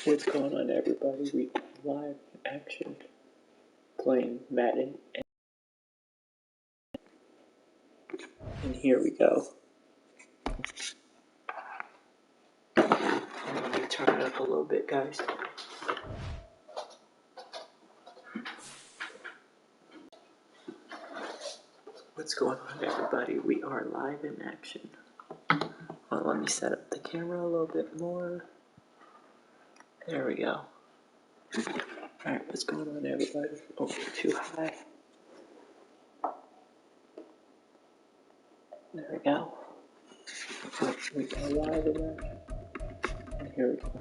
What's going on, everybody? We live action playing Madden, and here we go. Let me turn it up a little bit, guys. What's going on, everybody? We are live in action. Well, let me set up the camera a little bit more. There we go. Alright, what's going on, everybody? Oh, too high. There we go. We are live in action. And here we go.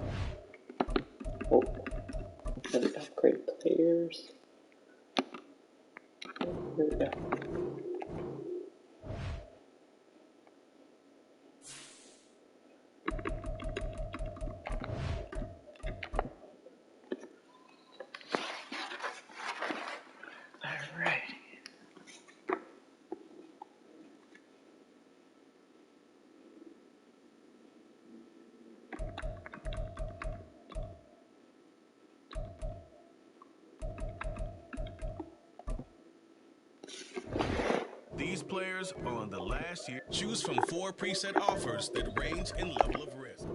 Oh, let me upgrade players. Here we go. Alright. These players are on the last year. Choose from 4 preset offers that range in level of risk.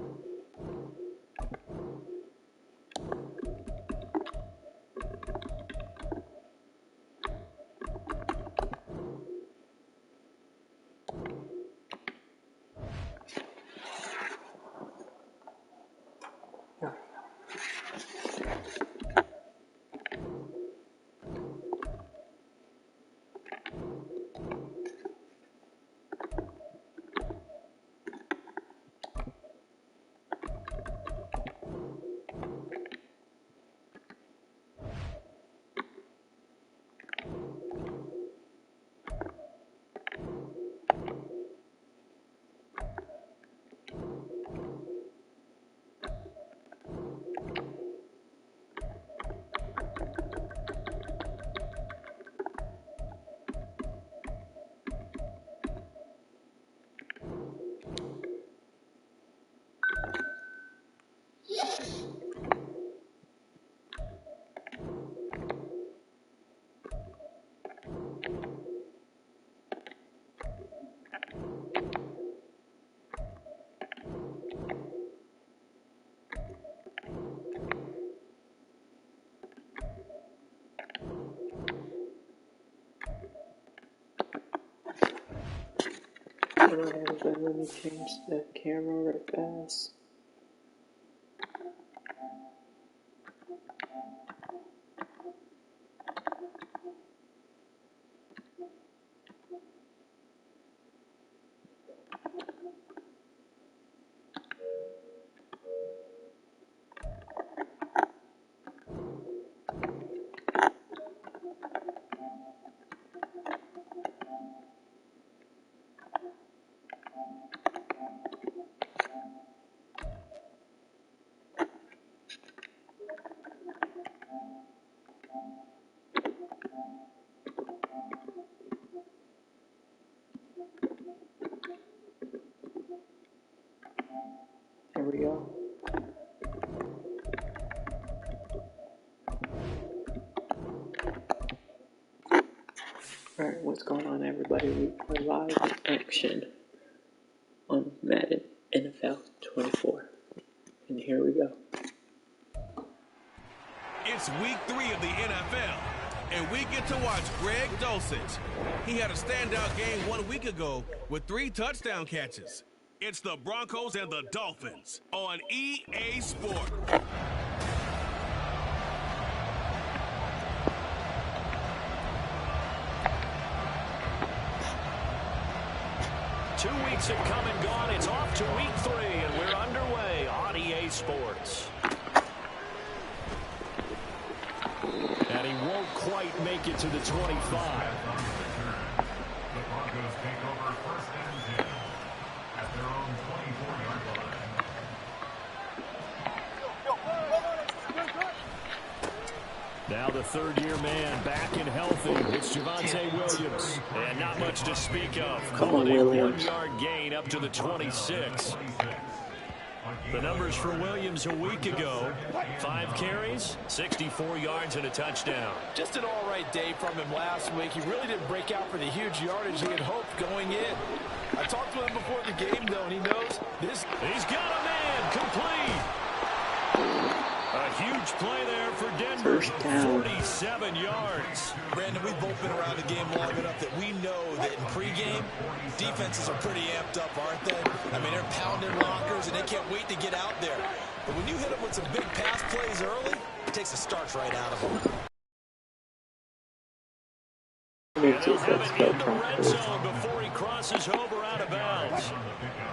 Let me change the camera right fast. There we go. Alright, what's going on, everybody? We are live in action on Madden NFL 24. And here we go. It's week 3 of the NFL, and we get to watch Greg Dulcich. He had a standout game 1 week ago with 3 touchdown catches. It's the Broncos and the Dolphins on EA Sports. 2 weeks have come and gone. It's off to week 3, and we're underway on EA Sports. And he won't quite make it to the 25. The Broncos take over first and 10 at their own 24-yard line. Now the third-year man back and healthy. It's Javonte Williams. And not much to speak of. Come on, A Williams. 1-yard gain up to the 26. The numbers for Williams a week ago: 5 carries, 64 yards, and a touchdown. Just an all-right day from him last week. He really didn't break out for the huge yardage he had hoped going in. I talked with him before the game, though, and he knows this. He's got a man complete. A huge play there for Denver. 47 yards. Brandon, we've both been around the game long enough that we know that in pregame, defenses are pretty amped up, aren't they? I mean, they're pounding lockers, and they can't wait to get out there. But when you hit them with some big pass plays early, it takes the starch right out of them. And he'll have it in the red zone before he crosses over out of bounds.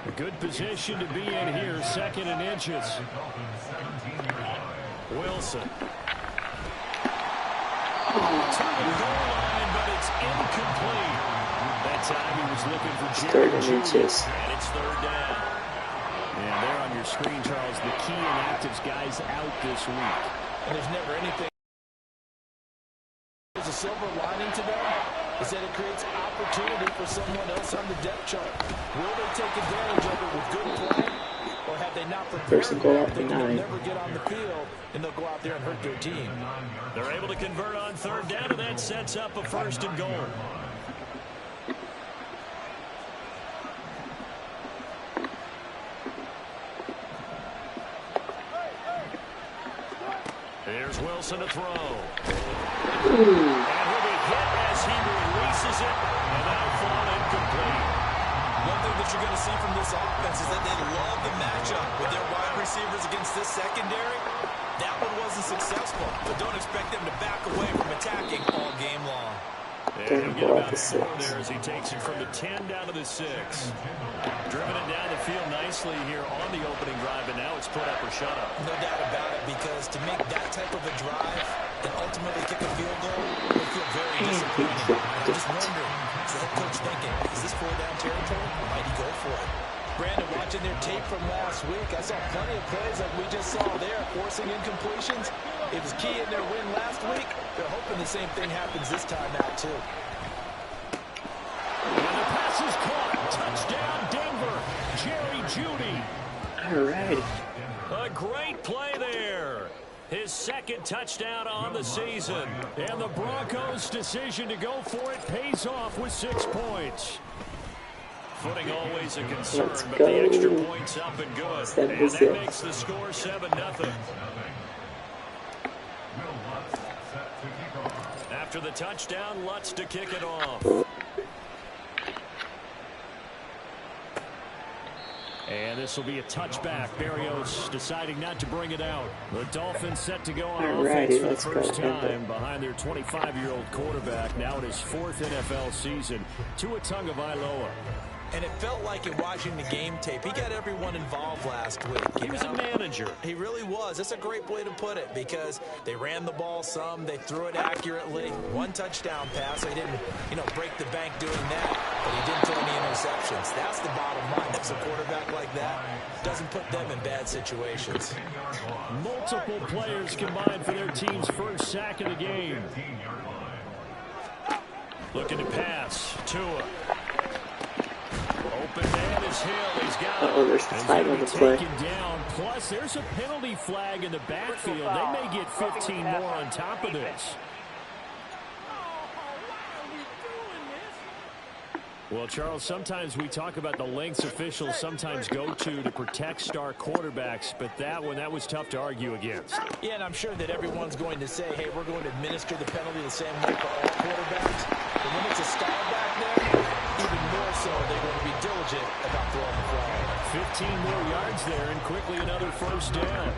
A good position to be in here, 2nd and inches. Wilson. To the goal line, but it's incomplete. That time he was looking for Jerry Jeudy, and it's 3rd down. And there on your screen, Charles, the key inactives guys out this week. And there's never anything. There's a silver lining to that, is that it creates opportunity for someone else on the depth chart. Will they take advantage of it with good play, or have they not prepared for they can never get on the field, and they'll go out there and hurt their team? They're able to convert on 3rd down, and that sets up a 1st and goal. Here's Wilson to throw. And he'll be hit as he releases it, and that'll fall incomplete. One thing that you're going to see from this offense is that they love the matchup with their wide receivers against this secondary. That one wasn't successful, but don't expect them to back away from attacking all game long. And he'll get about 4 there as he takes it from the 10 down to the 6. Driven it down the field nicely here on the opening drive, and now it's put up or shut up. No doubt about it, because to make that type of a drive and ultimately kick a field goal would feel very disappointing. I'm just wondering, is the head coach thinking, is this 4-down territory, or might he go for it? Brandon, watching their tape from last week, I saw plenty of plays like we just saw there, forcing incompletions. It was key in their win last week. They're hoping the same thing happens this time out, too. And the pass is caught. Touchdown, Denver. Jerry Jeudy. All right. A great play there. His 2nd touchdown on the season. And the Broncos' decision to go for it pays off with 6 points. Footing always a concern, but the extra point's up and good. And that makes the score 7-0. After the touchdown, Lutz to kick it off. And this will be a touchback. Berrios deciding not to bring it out. The Dolphins set to go on offense for the first time behind their 25-year-old quarterback, now in his 4th NFL season, Tua Tagovailoa. And it felt like in watching the game tape, he got everyone involved last week. He was a manager. He really was. That's a great way to put it, because they ran the ball some, they threw it accurately. 1 touchdown pass. So he didn't, break the bank doing that, but he didn't throw any interceptions. That's the bottom line. That's a quarterback like that doesn't put them in bad situations. Multiple players combined for their team's first sack of the game. Looking to pass. Tua. Open man is Hill. He's got it. There's the flag on the play. Down. Plus, there's a penalty flag in the backfield. They may get 15 more on top of this. Well, Charles, sometimes we talk about the lengths officials sometimes go to protect star quarterbacks, but that was tough to argue against. Yeah, and I'm sure that everyone's going to say, hey, we're going to administer the penalty the same way for all quarterbacks. But when it's a star back there, even more so, they're going to be diligent about throwing the flag. 15 more yards there, and quickly another 1st down.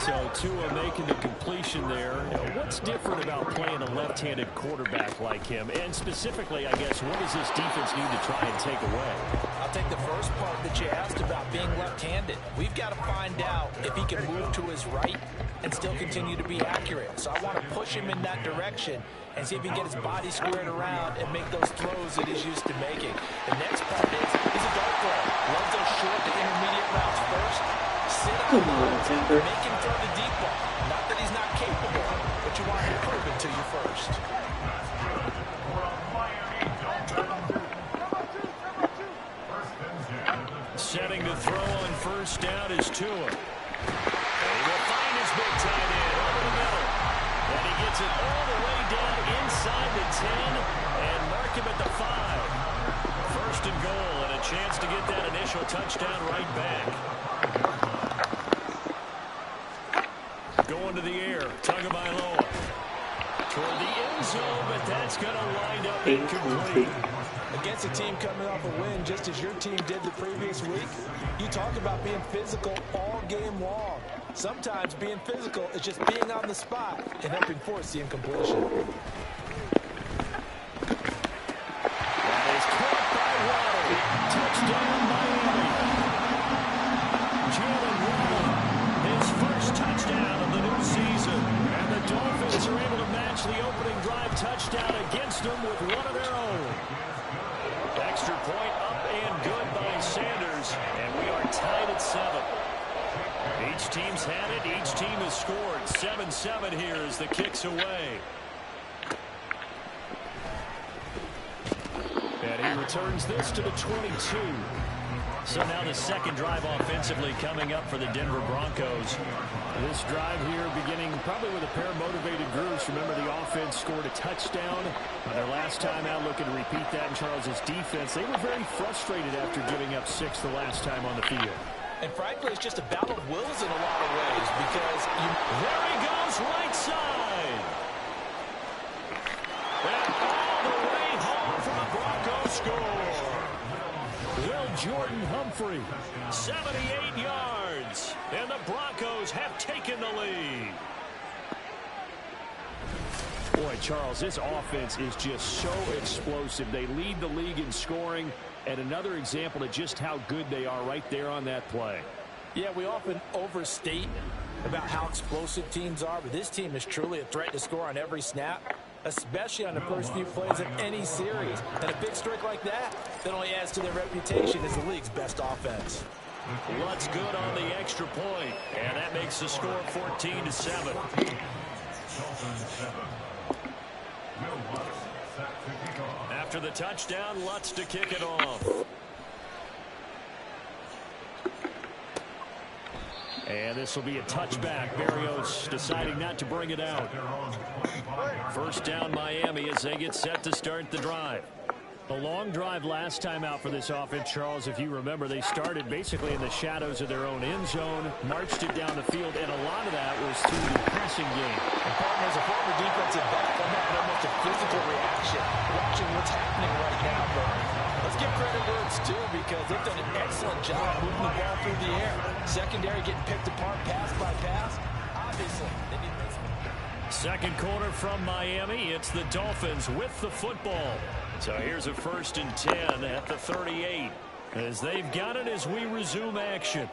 So Tua making the completion there. What's different about playing a left-handed quarterback like him? And specifically, I guess, what does this defense need to try and take away? I'll take the first part that you asked about being left-handed. We've got to find out if he can move to his right and still continue to be accurate. So I want to push him in that direction and see if he can get his body squared around and make those throws that he's used to making. The next part is he's a dart thrower. Loves those short to intermediate routes first. Sit up, make him throw the deep ball. Not that he's not capable, but you want him to prove it to you first. Set Getting to throw on first down is Tua. And he will find his big tight end over the middle. And he gets it all the way down inside the 10 and mark him at the 5. First and goal and a chance to get that initial touchdown right back. Going to the air, Tagovailoa. Toward the end zone, but that's going to wind up incomplete. Against a team coming off a win, just as your team did the previous week, you talk about being physical all game long. Sometimes being physical is just being on the spot and helping force the incompletion. That is caught by Waddle. Touchdown, Miami. Jalen Waddle, his first touchdown of the new season. And the Dolphins are able to match the opening drive touchdown against them with one of their own. Extra point up and good by Sanders, and we are tied at 7. Each team's had it. Each team has scored. 7-7 here as the kick's away. And he returns this to the 22. So now the second drive offensively coming up for the Denver Broncos. This drive here beginning probably with a pair of motivated groups. Remember, the offense scored a touchdown on their last time out. Looking to repeat that in Charles's defense. They were very frustrated after giving up 6 the last time on the field. And frankly, it's just a battle of wills in a lot of ways because there he goes, right side. And all the way home for the Broncos score. Will Jordan Humphrey, 78 yards, and the Broncos have taken the lead. Boy, Charles, this offense is just so explosive. They lead the league in scoring, and another example of just how good they are right there on that play. Yeah, we often overstate about how explosive teams are, but this team is truly a threat to score on every snap, especially on the first few plays of any series. And a big streak like that only adds to their reputation as the league's best offense. Lutt's good on the extra point, and that makes the score 14-7. After the touchdown, Lutz to kick it off. And this will be a touchback. Berrios deciding not to bring it out. First down Miami as they get set to start the drive. A long drive last time out for this offense, Charles. If you remember, they started basically in the shadows of their own end zone, marched it down the field, and a lot of that was through the passing game. And partner, as a former defensive back, I'm having almost a physical reaction watching what's happening right now. But let's give credit where it's due because they've done an excellent job moving the ball through the air. Secondary getting picked apart pass by pass. Obviously, they need this. Second quarter from Miami. It's the Dolphins with the football. So here's a 1st and 10 at the 38. As they've got it as we resume action.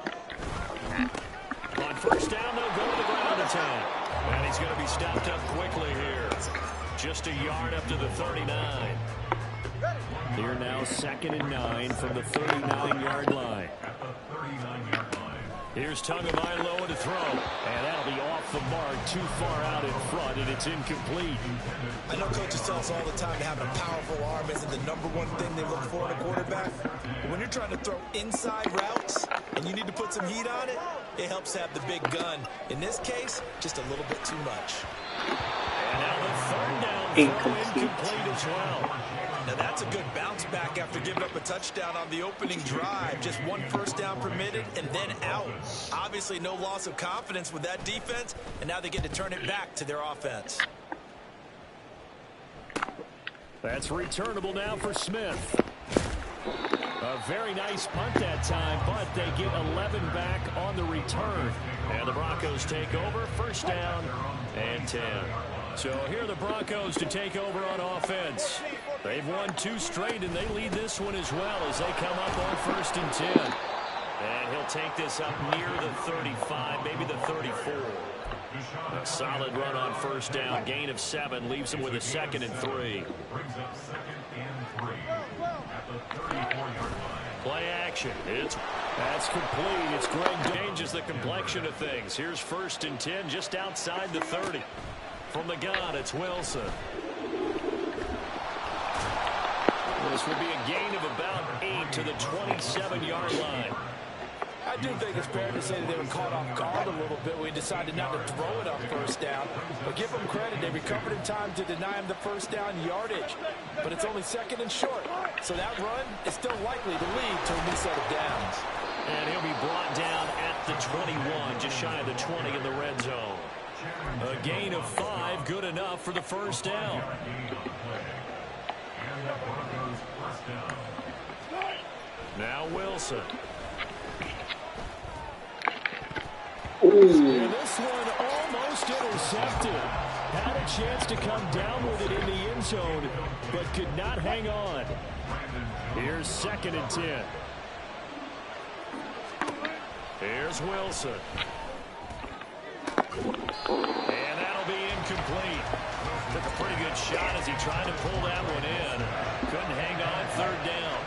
On first down, they'll go to the ground attack. And he's going to be stopped up quickly here. Just a yard up to the 39. Here now 2nd and 9 from the 39-yard line. Here's Tagovailoa to throw, and that'll be off the mark, too far out in front, and it's incomplete. I know coaches tell us all the time that having a powerful arm isn't the #1 thing they look for in a quarterback. But when you're trying to throw inside routes and you need to put some heat on it, it helps have the big gun. In this case, just a little bit too much. And now the 3rd down throw incomplete as well. Now that's a good bounce back after giving up a touchdown on the opening drive. Just 1 first down permitted and then out. Obviously no loss of confidence with that defense, and now they get to turn it back to their offense. That's returnable now for Smith. A very nice punt that time, but they get 11 back on the return. And the Broncos take over, 1st down and 10. So here are the Broncos to take over on offense. They've won 2 straight, and they lead this one as well as they come up on 1st and 10. And he'll take this up near the 35, maybe the 34. A solid run on 1st down, gain of 7, leaves him with a 2nd and 3. Play action. That's complete. It's Greg. Changes the complexion of things. Here's 1st and 10 just outside the 30. From the gun, it's Wilson. This will be a gain of about 8 to the 27-yard line. I do think it's fair to say that they were caught off guard a little bit. We decided not to throw it on first down. But give them credit. They recovered in time to deny him the first down yardage. But it's only second and short. So that run is still likely to lead to a new set of downs. And he'll be brought down at the 21, just shy of the 20 in the red zone. A gain of 5, good enough for the first down. Now Wilson. Ooh. And this one almost intercepted. Had a chance to come down with it in the end zone, but could not hang on. Here's 2nd and 10. Here's Wilson. And that'll be incomplete. Took a pretty good shot as he tried to pull that one in. Couldn't hang on 3rd down.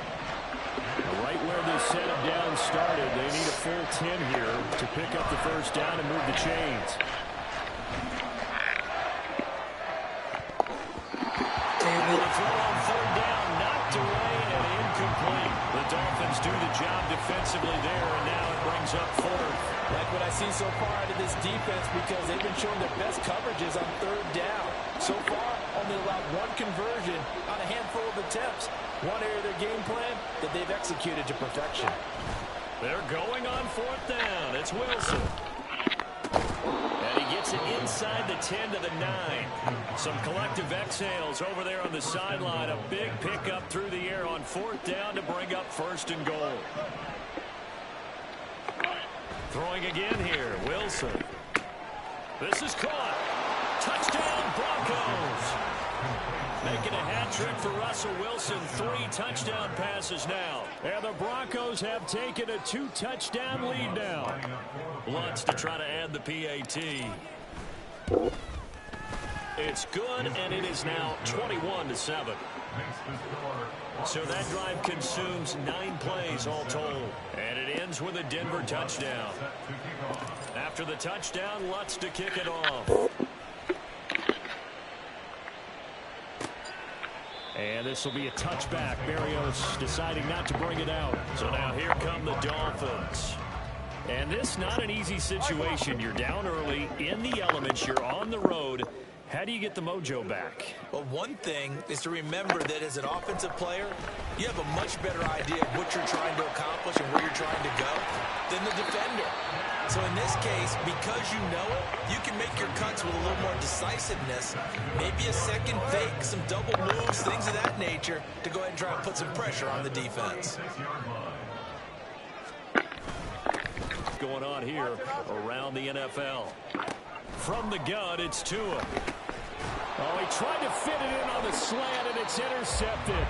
Right where this set of downs started, they need a full 10 here to pick up the first down and move the chains. And the throw on 3rd down, knocked away and incomplete. The Dolphins do the job defensively there, and now it brings up 4th. Like what I see so far out of this defense, because they've been showing their best coverages on 3rd down. So far, only allowed 1 conversion on a handful of attempts. One area of their game plan that they've executed to perfection. They're going on 4th down. It's Wilson. And he gets it inside the 10 to the 9. Some collective exhales over there on the sideline. A big pickup through the air on 4th down to bring up 1st and goal. Throwing again here, Wilson. This is caught. Touchdown, Broncos. Making a hat trick for Russell Wilson. 3 touchdown passes now. And the Broncos have taken a 2-touchdown lead now. Lutz to try to add the PAT. It's good, and it is now 21-7. So that drive consumes 9 plays all told. And it ends with a Denver touchdown. After the touchdown, Lutz to kick it off. And this will be a touchback. Berrios deciding not to bring it out. So now here come the Dolphins. And this not an easy situation. You're down early, in the elements, you're on the road. How do you get the mojo back? Well, one thing is to remember that as an offensive player, you have a much better idea of what you're trying to accomplish and where you're trying to go than the defender. So in this case, because you know it, you can make your cuts with a little more decisiveness. Maybe a second fake, some double moves, things of that nature to go ahead and try and put some pressure on the defense. Going on here around the NFL. From the gun, it's Tua. Oh, he tried to fit it in on the slant, and it's intercepted.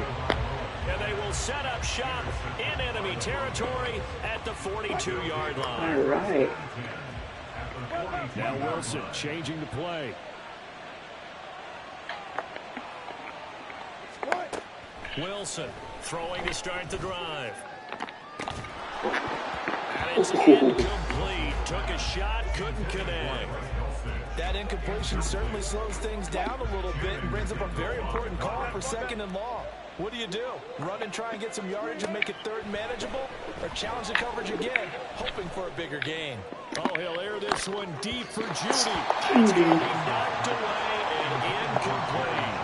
And they will set up shop in enemy territory at the 42-yard line. All right. Now Wilson changing the play. Wilson throwing to start the drive. And it's incomplete. Took a shot, couldn't connect. That incompletion certainly slows things down a little bit and brings up a very important call for 2nd and long. What do? Run and try and get some yardage and make it 3rd manageable? Or challenge the coverage again, hoping for a bigger gain? Oh, he'll air this one deep for Judy. It's going to be knocked away and incomplete.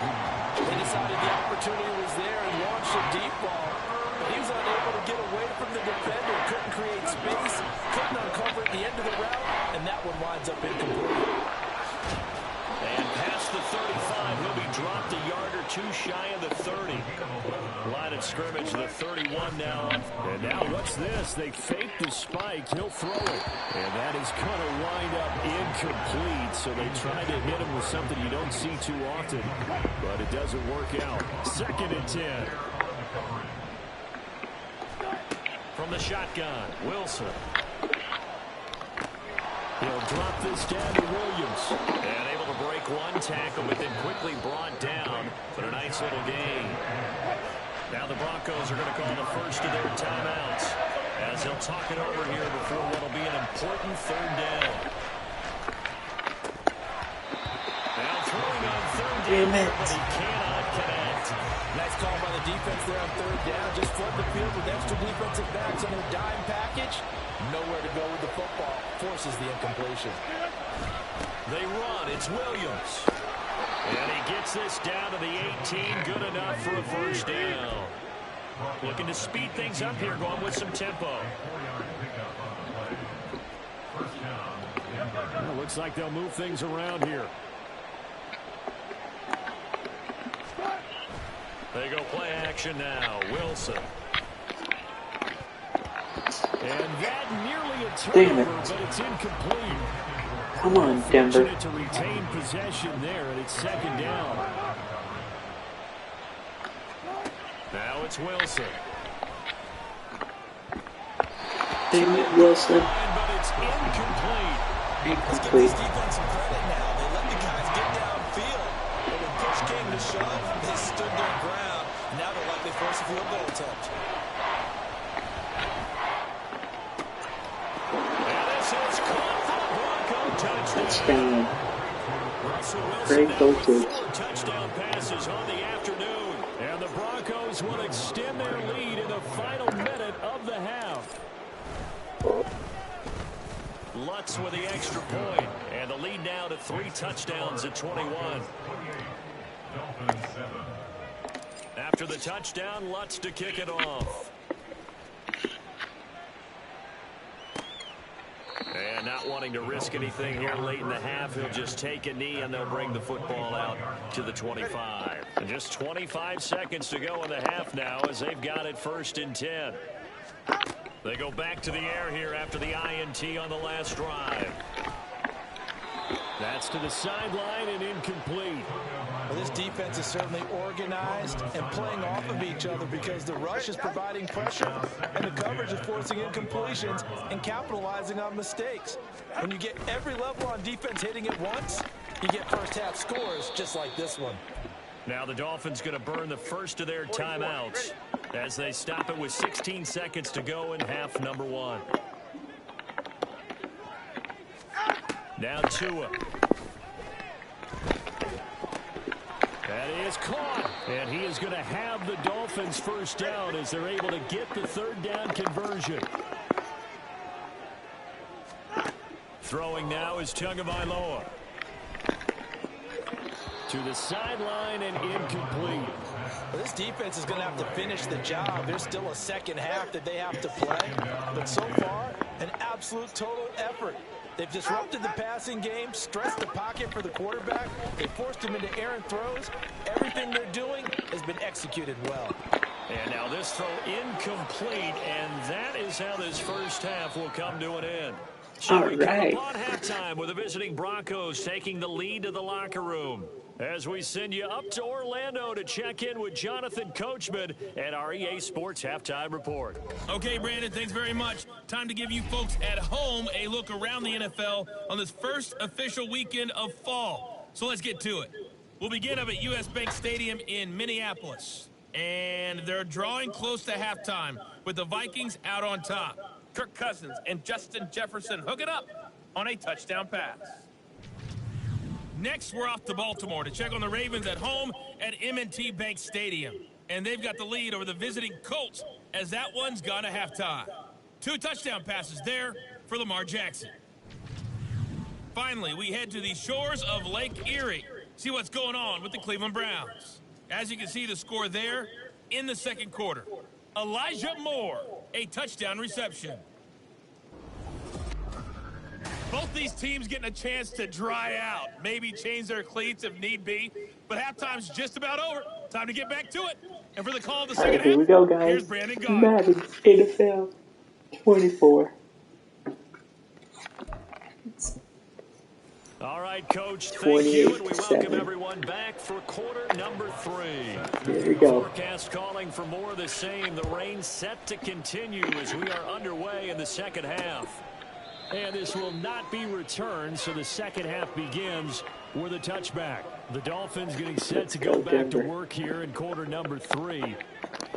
They decided the opportunity was there and launched a deep ball. But he was unable to get away from the defender. Couldn't create space. Couldn't uncover at the end of the route. And that one winds up incomplete. And past the 35, he'll be dropped a yard or 2 shy of the 30. Line of scrimmage, the 31 now. And now what's this? They fake the spike. He'll throw it. And that is going to wind up incomplete. So they tried to hit him with something you don't see too often. But it doesn't work out. 2nd and 10. From the shotgun, Wilson. He'll drop this down to Williams. And able to break one tackle, but then quickly brought down. But a nice little gain. Now the Broncos are going to call the first of their timeouts as they'll talk it over here before what will be an important 3rd down. Now throwing on 3rd down, but he cannot connect. Nice call by the defense there on third down. Just flood the field with extra defensive backs on their dime package. Nowhere to go with the football. Forces the incompletion. They run. It's Williams. And he gets this down to the 18. Good enough for a first down. Looking to speed things up here, going with some tempo. Well, looks like they'll move things around here. They go play action now. Wilson. And that nearly a turnover, but it's incomplete. Come on, Denver. Fortunate to retain possession there, and it's second down. Now it's Wilson. Damn it, Wilson. But it's incomplete. Let's give this defense some credit now. They let the guys get downfield. But when push came to shove, they stood their ground. Now they're likely force a field goal attempt. And this is caught for the Bronco touchdown. Russell Great Wilson with focus. 4 touchdown passes on the afternoon. And the Broncos will extend their lead in the final minute of the half. Lutz with the extra point, and the lead now to 3 touchdowns at 21. After the touchdown, Lutz to kick it off. And not wanting to risk anything here late in the half, he'll just take a knee and they'll bring the football out to the 25. And just 25 seconds to go in the half now as they've got it 1st and 10. They go back to the air here after the INT on the last drive. That's to the sideline and incomplete. Well, this defense is certainly organized and playing off of each other because the rush is providing pressure and the coverage is forcing incompletions and capitalizing on mistakes. When you get every level on defense hitting at once, you get first half scores just like this one. Now the Dolphins going to burn the first of their timeouts as they stop it with 16 seconds to go in half number 1. Now Tua. That is caught. And he is going to have the Dolphins first down as they're able to get the 3rd down conversion. Throwing now is Tagovailoa. To the sideline and incomplete. Well, this defense is going to have to finish the job. There's still a second half that they have to play. But so far, an absolute total effort. They've disrupted the passing game, stressed the pocket for the quarterback. They forced him into errant throws. Everything they're doing has been executed well. And now this throw incomplete, and that is how this first half will come to an end. So we come upon halftime with the visiting Broncos taking the lead to the locker room. As we send you up to Orlando to check in with Jonathan Coachman at our EA Sports Halftime Report. Okay, Brandon, thanks very much. Time to give you folks at home a look around the NFL on this first official weekend of fall. So let's get to it. We'll begin up at US Bank Stadium in Minneapolis. And they're drawing close to halftime with the Vikings out on top. Kirk Cousins and Justin Jefferson hook it up on a touchdown pass. Next, we're off to Baltimore to check on the Ravens at home at M&T Bank Stadium. And they've got the lead over the visiting Colts as that one's gone to halftime. 2 touchdown passes there for Lamar Jackson. Finally, we head to the shores of Lake Erie. See what's going on with the Cleveland Browns. As you can see the score there in the second quarter. Elijah Moore, a touchdown reception. Both these teams getting a chance to dry out, maybe change their cleats if need be. But halftime's just about over. Time to get back to it. And for the call of the second half, here we go, guys. here's Brandon Gaudin. Madden NFL 24. All right, Coach, thank you, and we welcome everyone back for quarter number 3. There we go. Forecast calling for more of the same. The rain set to continue as we are underway in the second half. And this will not be returned, so the second half begins with a touchback. The Dolphins getting set to go back to work here in quarter number 3.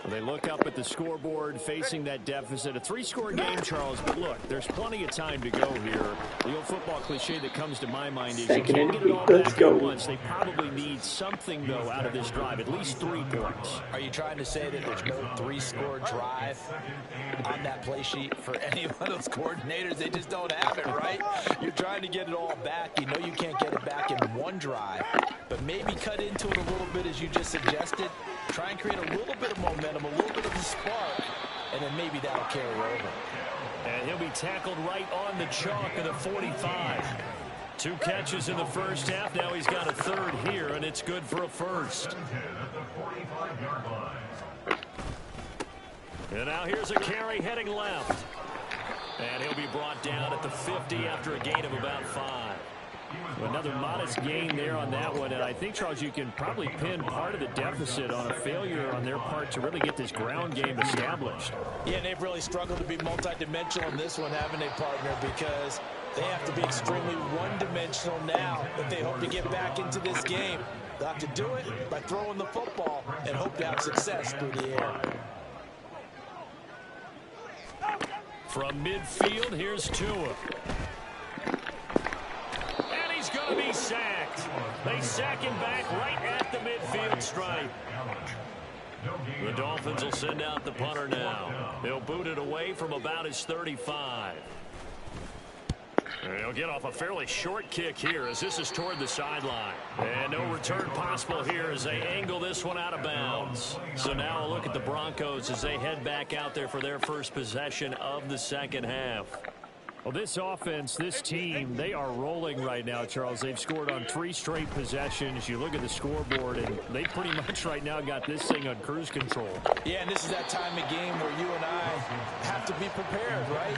Well, they look up at the scoreboard facing that deficit. A 3-score game, Charles, but look, there's plenty of time to go here. The old football cliche that comes to my mind is you can't get it all back at once. They probably need something, though, out of this drive, at least 3 points. Are you trying to say that there's no 3-score drive on that play sheet for any one of those coordinators? They just don't have it, right? You're trying to get it all back. You know you can't get it back in one drive, but maybe cut into it a little bit as you just suggested. Try and create a little bit of momentum, a little bit of a spark, and then maybe that'll carry over. And he'll be tackled right on the chalk of the 45. 2 catches in the first half. Now he's got a third here, and it's good for a first. And now here's a carry heading left. And he'll be brought down at the 50 after a gain of about 5. Another modest gain there on that one, and I think, Charles, you can probably pin part of the deficit on a failure on their part to really get this ground game established. Yeah, and they've really struggled to be multidimensional in this one, haven't they, partner, because they have to be extremely one-dimensional now if they hope to get back into this game. They'll have to do it by throwing the football and hope to have success through the air. From midfield, here's Tua. He's going to be sacked. They sack him back right at the midfield stripe. The Dolphins will send out the punter now. They'll boot it away from about his 35. He'll get off a fairly short kick here as this is toward the sideline. And no return possible here as they angle this one out of bounds. So now a look at the Broncos as they head back out there for their first possession of the second half. Well, this offense, this team, they are rolling right now, Charles. They've scored on 3 straight possessions. You look at the scoreboard, and they pretty much right now got this thing on cruise control. Yeah, and this is that time of game where you and I have to be prepared, right?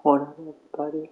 Hold on, everybody.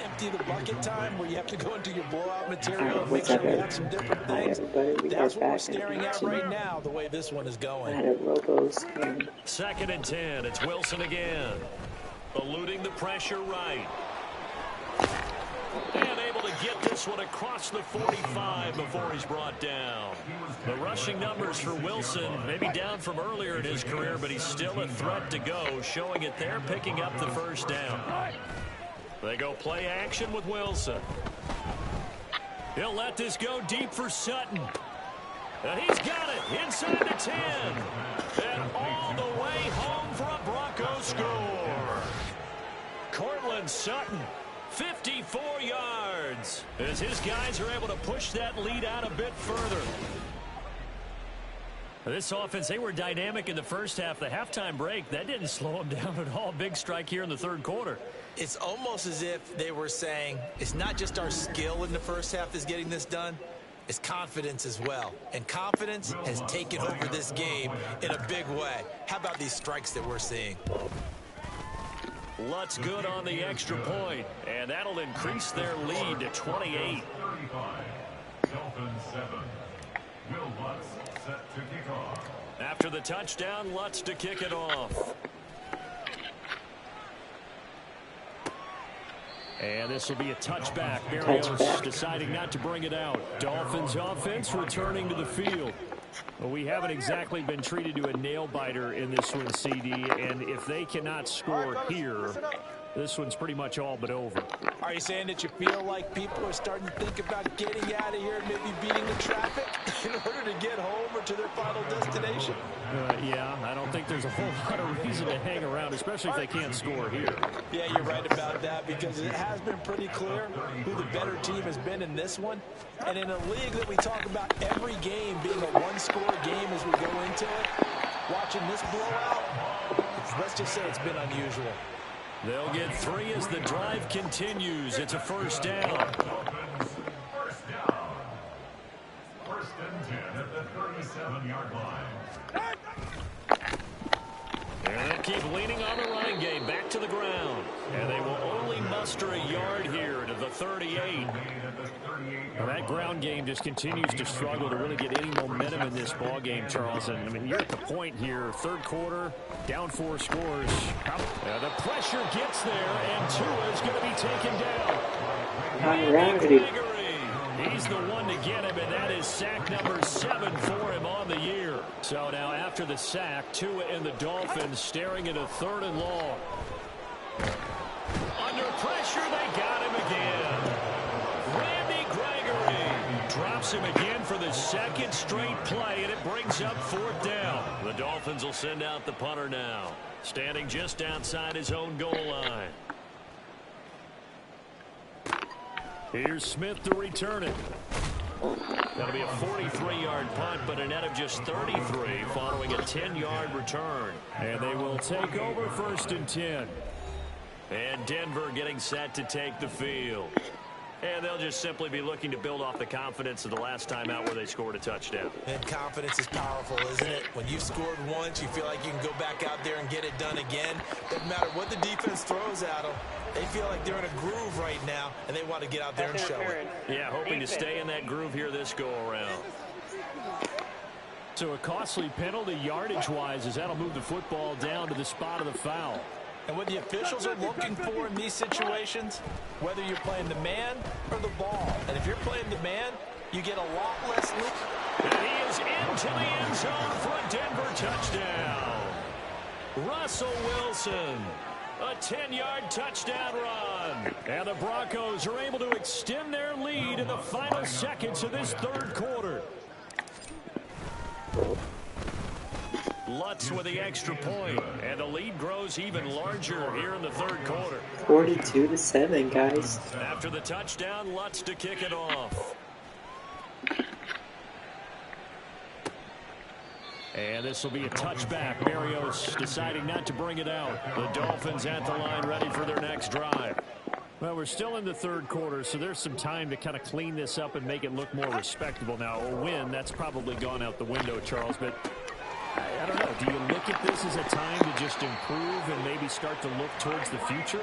Empty the bucket time where you have to go into your blowout material and make What's sure up, you have some different things. everybody? We are That's what we're back in staring at action. right now, the way this one is I going. had a robo screen. 2nd and 10. It's Wilson again. Eluding the pressure right. And able to get this one across the 45 before he's brought down. The rushing numbers for Wilson maybe down from earlier in his career, but he's still a threat to go, showing it there, picking up the first down. They go play action with Wilson. He'll let this go deep for Sutton. And he's got it inside the 10. And all the way home for a Broncos score. Cortland Sutton, 54 yards, as his guys are able to push that lead out a bit further. This offense, they were dynamic in the first half. The halftime break, that didn't slow them down at all. Big strike here in the third quarter. It's almost as if they were saying, it's not just our skill in the first half that's getting this done, it's confidence as well. And confidence has taken over this game in a big way. How about these strikes that we're seeing? Lutz good on the extra point, and that'll increase their lead to 28. 35. Dolphins 7. Will Lutz set to kick off. After the touchdown, Lutz to kick it off. And this will be a touchback. Berrios deciding not to bring it out. Dolphins offense returning to the field. Well, we haven't exactly been treated to a nail-biter in this one, CD, and if they cannot score here, this one's pretty much all but over. Are you saying that you feel like people are starting to think about getting out of here and maybe beating the traffic in order to get home or to their final destination? Yeah, I don't think there's a whole lot of reason to hang around, especially if they can't score here. Yeah, you're right about that, because it has been pretty clear who the better team has been in this one. And in a league that we talk about every game being a one-score game as we go into it, watching this blowout, let's just say it's been unusual. They'll get 3 as the drive continues. It's a first down. Dolphins first down. 1st and 10 at the 37-yard line. And they'll keep leaning on the running game back to the ground. And they will only muster a yard here to the 38. Well, that ground game just continues to struggle to really get any momentum in this ball game, Charles. And I mean, you're at the point here, third quarter, down 4 scores. The pressure gets there, and Tua is going to be taken down. Gravity. He's the one to get him, and that is sack number 7 for him on the year. So now after the sack, Tua and the Dolphins staring at a 3rd and long. Under pressure, they got him again. Randy Gregory drops him again for the 2nd straight play, and it brings up 4th down. The Dolphins will send out the punter now, standing just outside his own goal line. Here's Smith to return it. That'll be a 43-yard punt, but a net of just 33 following a 10-yard return. And they will take over 1st and 10. And Denver getting set to take the field. And they'll just simply be looking to build off the confidence of the last time out where they scored a touchdown. And confidence is powerful, isn't it? When you've scored once, you feel like you can go back out there and get it done again. Doesn't matter what the defense throws at them. They feel like they're in a groove right now, and they want to get out there and show it. Yeah, hoping to stay in that groove here this go-around. So a costly penalty yardage-wise as that'll move the football down to the spot of the foul. And what the officials are looking for in these situations, whether you're playing the man or the ball. And if you're playing the man, you get a lot less lead. And he is into the end zone for a Denver touchdown. Russell Wilson, a 10-yard touchdown run. And the Broncos are able to extend their lead in the final seconds of this third quarter. Lutz with the extra point, and the lead grows even larger here in the third quarter. 42-7, guys. After the touchdown, Lutz to kick it off. And this will be a touchback. Berrios deciding not to bring it out. The Dolphins at the line ready for their next drive. Well, we're still in the third quarter, so there's some time to kind of clean this up and make it look more respectable. Now, a win, that's probably gone out the window, Charles, but I don't know. Do you look at this as a time to just improve and maybe start to look towards the future?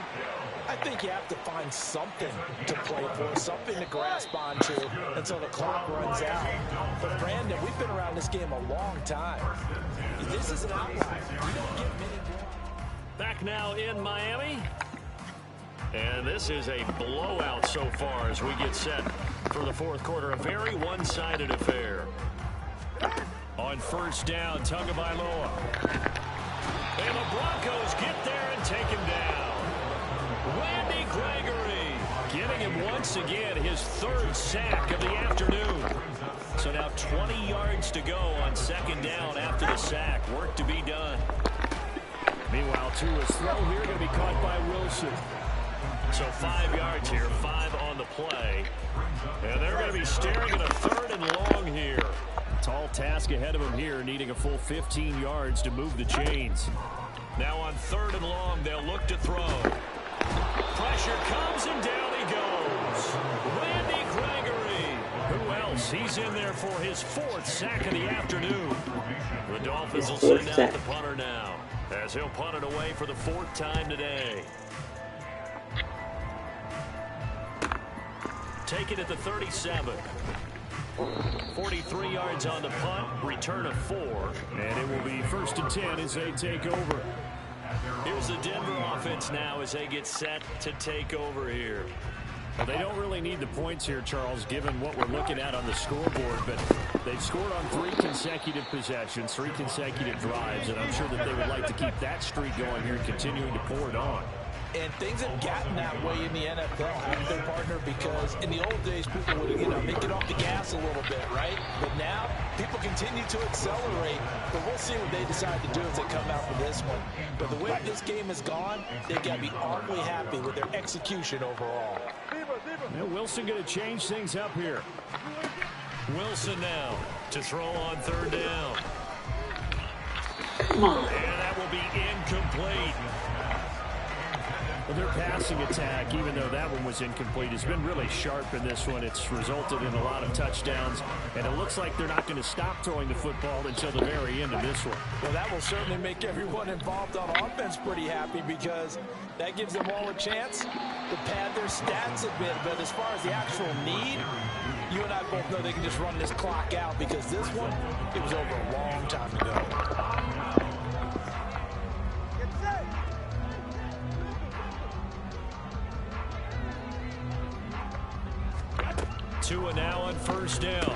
I think you have to find something to play for, something to grasp onto until the clock runs out. But, Brandon, we've been around this game a long time. This is an outlier. You don't get many more. Back now in Miami. And this is a blowout so far as we get set for the fourth quarter. A very one-sided affair. On first down, Tagovailoa. And the Broncos get there and take him down. Randy Gregory getting him once again his third sack of the afternoon. So now 20 yards to go on second down after the sack. Work to be done. Meanwhile, Tua's throw here going to be caught by Wilson. So 5 yards here, 5 on the play. And they're going to be staring at a third and long here. Tall task ahead of him here, needing a full 15 yards to move the chains. Now on third and long, they'll look to throw. Pressure comes and down he goes. Randy Gregory. Who else? He's in there for his fourth sack of the afternoon. The Dolphins will send out the punter now, as he'll punt it away for the fourth time today. Take it at the 37. 43 yards on the punt, return of 4. And it will be first and 10 as they take over. Here's the Denver offense now as they get set to take over here. Well, they don't really need the points here, Charles, given what we're looking at on the scoreboard. But they've scored on 3 consecutive possessions, 3 consecutive drives. And I'm sure that they would like to keep that streak going here and continuing to pour it on. And things have gotten that way in the NFL, haven't they, partner? Because in the old days, people would, they get off the gas a little bit, right? But now, people continue to accelerate. But we'll see what they decide to do as they come out for this one. But the way this game has gone, they've got to be awfully happy with their execution overall. Now Wilson going to change things up here. Wilson now to throw on third down. Come on. And that will be incomplete. Well, their passing attack, even though that one was incomplete, has been really sharp in this one. It's resulted in a lot of touchdowns, and it looks like they're not going to stop throwing the football until the very end of this one. Well, that will certainly make everyone involved on offense pretty happy because that gives them all a chance to pad their stats a bit. But as far as the actual need, you and I both know they can just run this clock out because this one, it was over a long time ago. Tua now on first down.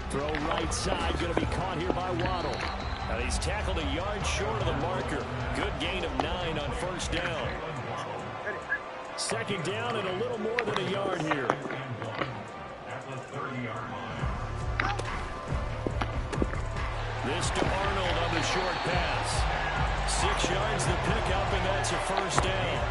Throw right side, going to be caught here by Waddle. Now he's tackled a yard short of the marker. Good gain of 9 on first down. Second down and a little more than a yard here. This to Arnold on the short pass. 6 yards the pickup, and that's a first down.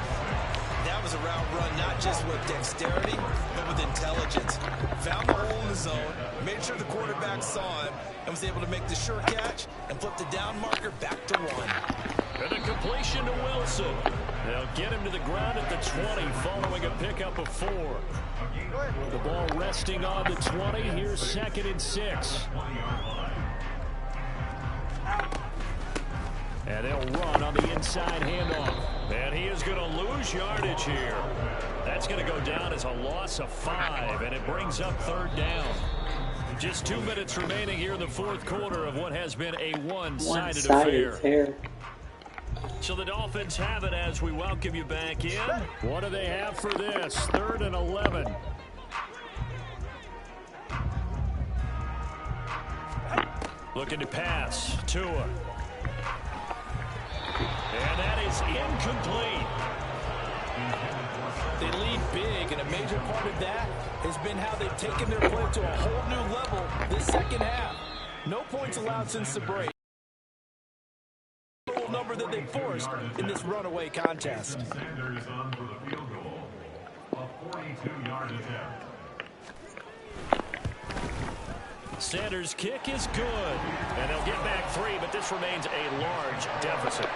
That was a route run, not just with dexterity, but with intelligence. Found the hole in the zone, made sure the quarterback saw him, and was able to make the sure catch and flip the down marker back to 1. And a completion to Wilson. They'll get him to the ground at the 20 following a pickup of 4. The ball resting on the 20. Here's 2nd and 6. And they'll run on the inside handoff. And he is going to lose yardage here. That's going to go down as a loss of 5, and it brings up 3rd down. Just 2 minutes remaining here in the 4th quarter of what has been a one-sided affair. So the Dolphins have it as we welcome you back in. What do they have for this? 3rd and 11. Looking to pass. Tua. And that is incomplete. They lead big, and a major part of that has been how they've taken their play to a whole new level this second half. No points allowed since the break. The number that they forced in this runaway contest. Sanders on for the field goal. A 42-yard attempt. Sanders' kick is good. And they'll get back 3, but this remains a large deficit.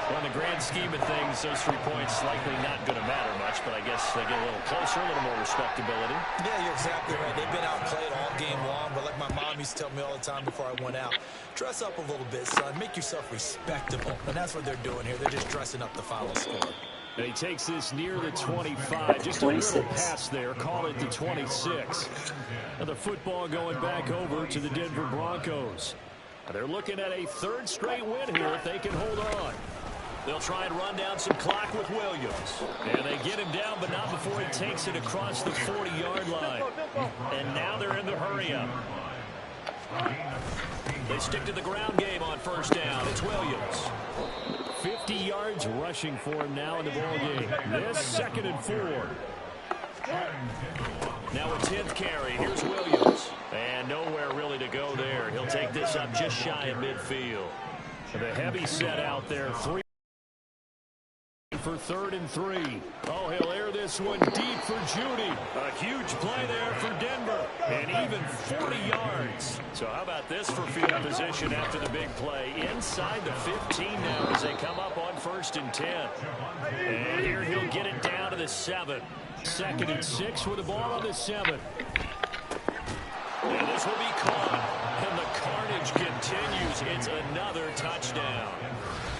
Well, in the grand scheme of things, those 3 points likely not going to matter much, but I guess they get a little closer, a little more respectability. Yeah, you're exactly right. They've been outplayed all game long, but like my mom used to tell me all the time before I went out, dress up a little bit, son. Make yourself respectable. And that's what they're doing here. They're just dressing up the final score. And he takes this near the 25. Just 26. A little pass there. Call it the 26. Another football going back over to the Denver Broncos. They're looking at a 3rd straight win here if they can hold on. They'll try and run down some clock with Williams. And they get him down, but not before he takes it across the 40-yard line. And now they're in the hurry-up. They stick to the ground game on 1st down. It's Williams. 50 yards rushing for him now in the ball game. This 2nd and 4. Now a 10th carry. Here's Williams. And nowhere really to go there. He'll take this up just shy of midfield. The heavy set out there. 3 for 3rd and 3. Oh, he'll air this one deep for Judy. A huge play there for Denver. And even 40 yards. So how about this for field position after the big play? Inside the 15 now as they come up on 1st and 10. And here he'll get it down to the 7. 2nd and 6 with the ball on the 7. And this will be caught. And the carnage continues. It's another touchdown.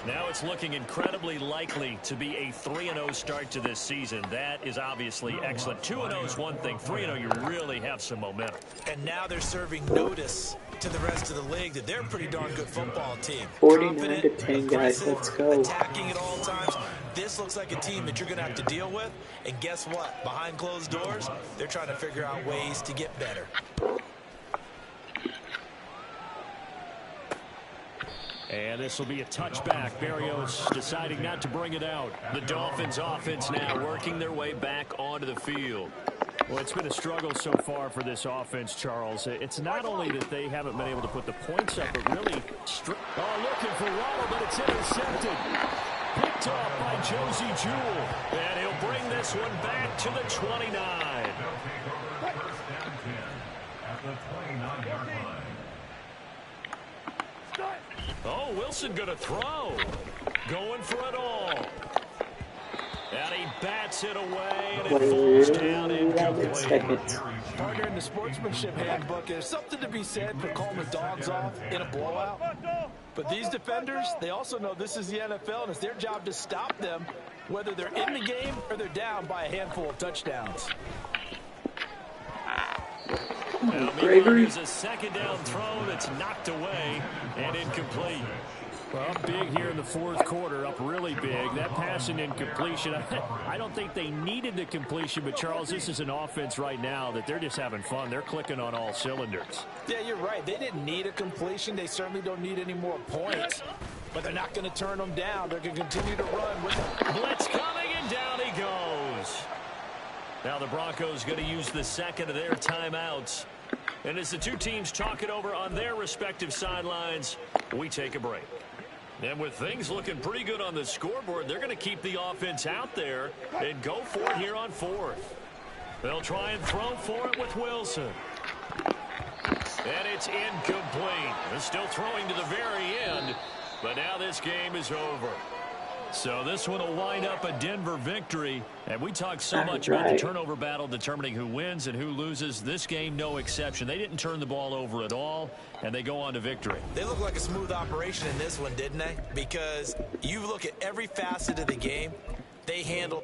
Now it's looking incredibly likely to be a 3-0 start to this season. That is obviously excellent. 2-0 is one thing. 3-0, you really have some momentum. And now they're serving notice to the rest of the league that they're a pretty darn good football team. 49-10, guys. Let's go. Attacking at all times. This looks like a team that you're going to have to deal with. And guess what? Behind closed doors, they're trying to figure out ways to get better. And this will be a touchback. Barrios deciding not to bring it out. The Dolphins offense now working their way back onto the field. Well, it's been a struggle so far for this offense, Charles. It's not only that they haven't been able to put the points up, but really looking for Waddle, but it's intercepted. Picked off by Josie Jewell. And he'll bring this one back to the 29. Oh, Wilson going to throw. Going for it all. And he bats it away, and it falls down incomplete. Partner, in the sportsmanship handbook, there's something to be said for calling the dogs off in a blowout. But these defenders, they also know this is the NFL, and it's their job to stop them, whether they're in the game or they're down by a handful of touchdowns. Gregory is a 2nd down throw that's knocked away and incomplete. Well, up big here in the 4th quarter, up really big. That pass and incompletion, I don't think they needed the completion, but Charles, this is an offense right now that they're just having fun. They're clicking on all cylinders. Yeah, you're right. They didn't need a completion. They certainly don't need any more points, but they're not going to turn them down. They're going to continue to run with it. Blitz coming, and down he goes. Now the Broncos going to use the 2nd of their timeouts. And as the two teams talk it over on their respective sidelines, we take a break. And with things looking pretty good on the scoreboard, they're going to keep the offense out there and go for it here on 4th. They'll try and throw for it with Wilson. And it's incomplete. They're still throwing to the very end, but now this game is over. So this one will wind up a Denver victory. And we talked so much about the turnover battle determining who wins and who loses. This game, no exception. They didn't turn the ball over at all, and they go on to victory. They look like a smooth operation in this one, didn't they? Because you look at every facet of the game, they handled.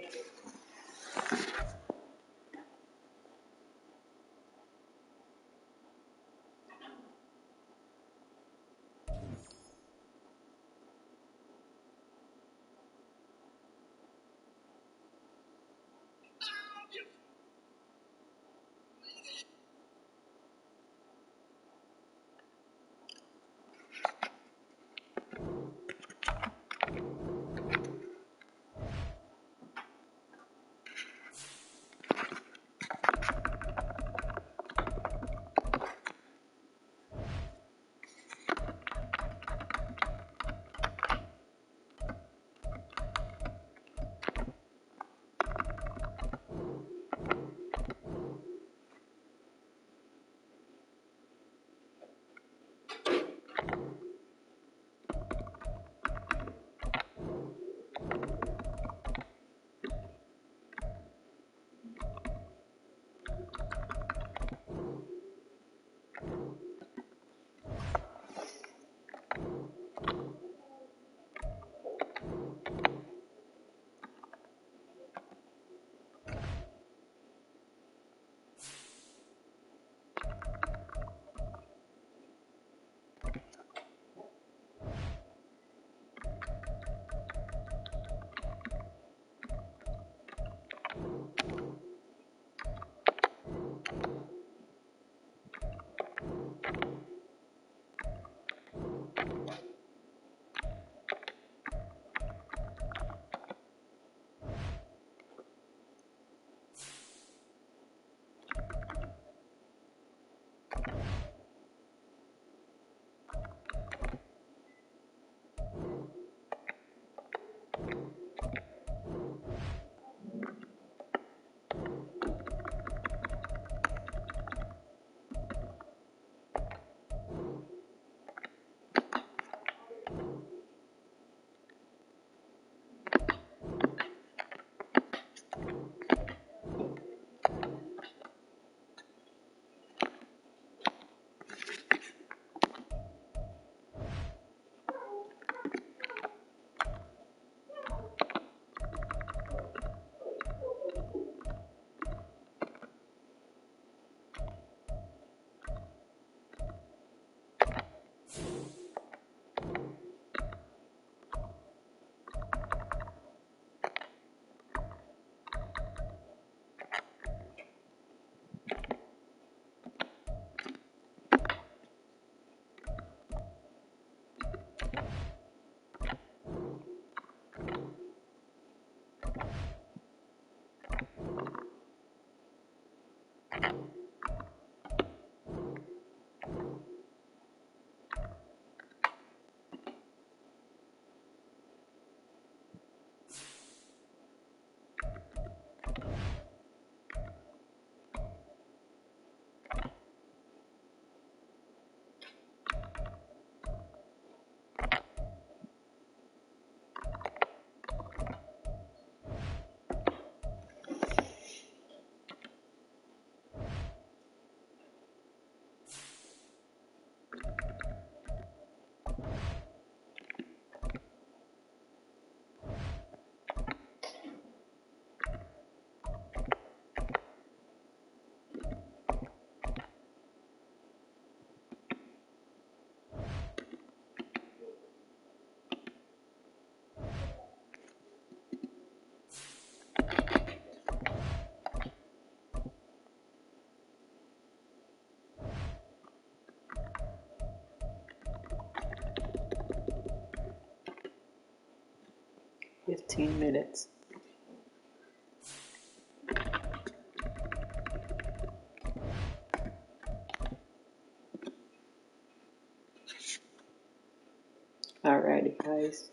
minutes. Alrighty, guys.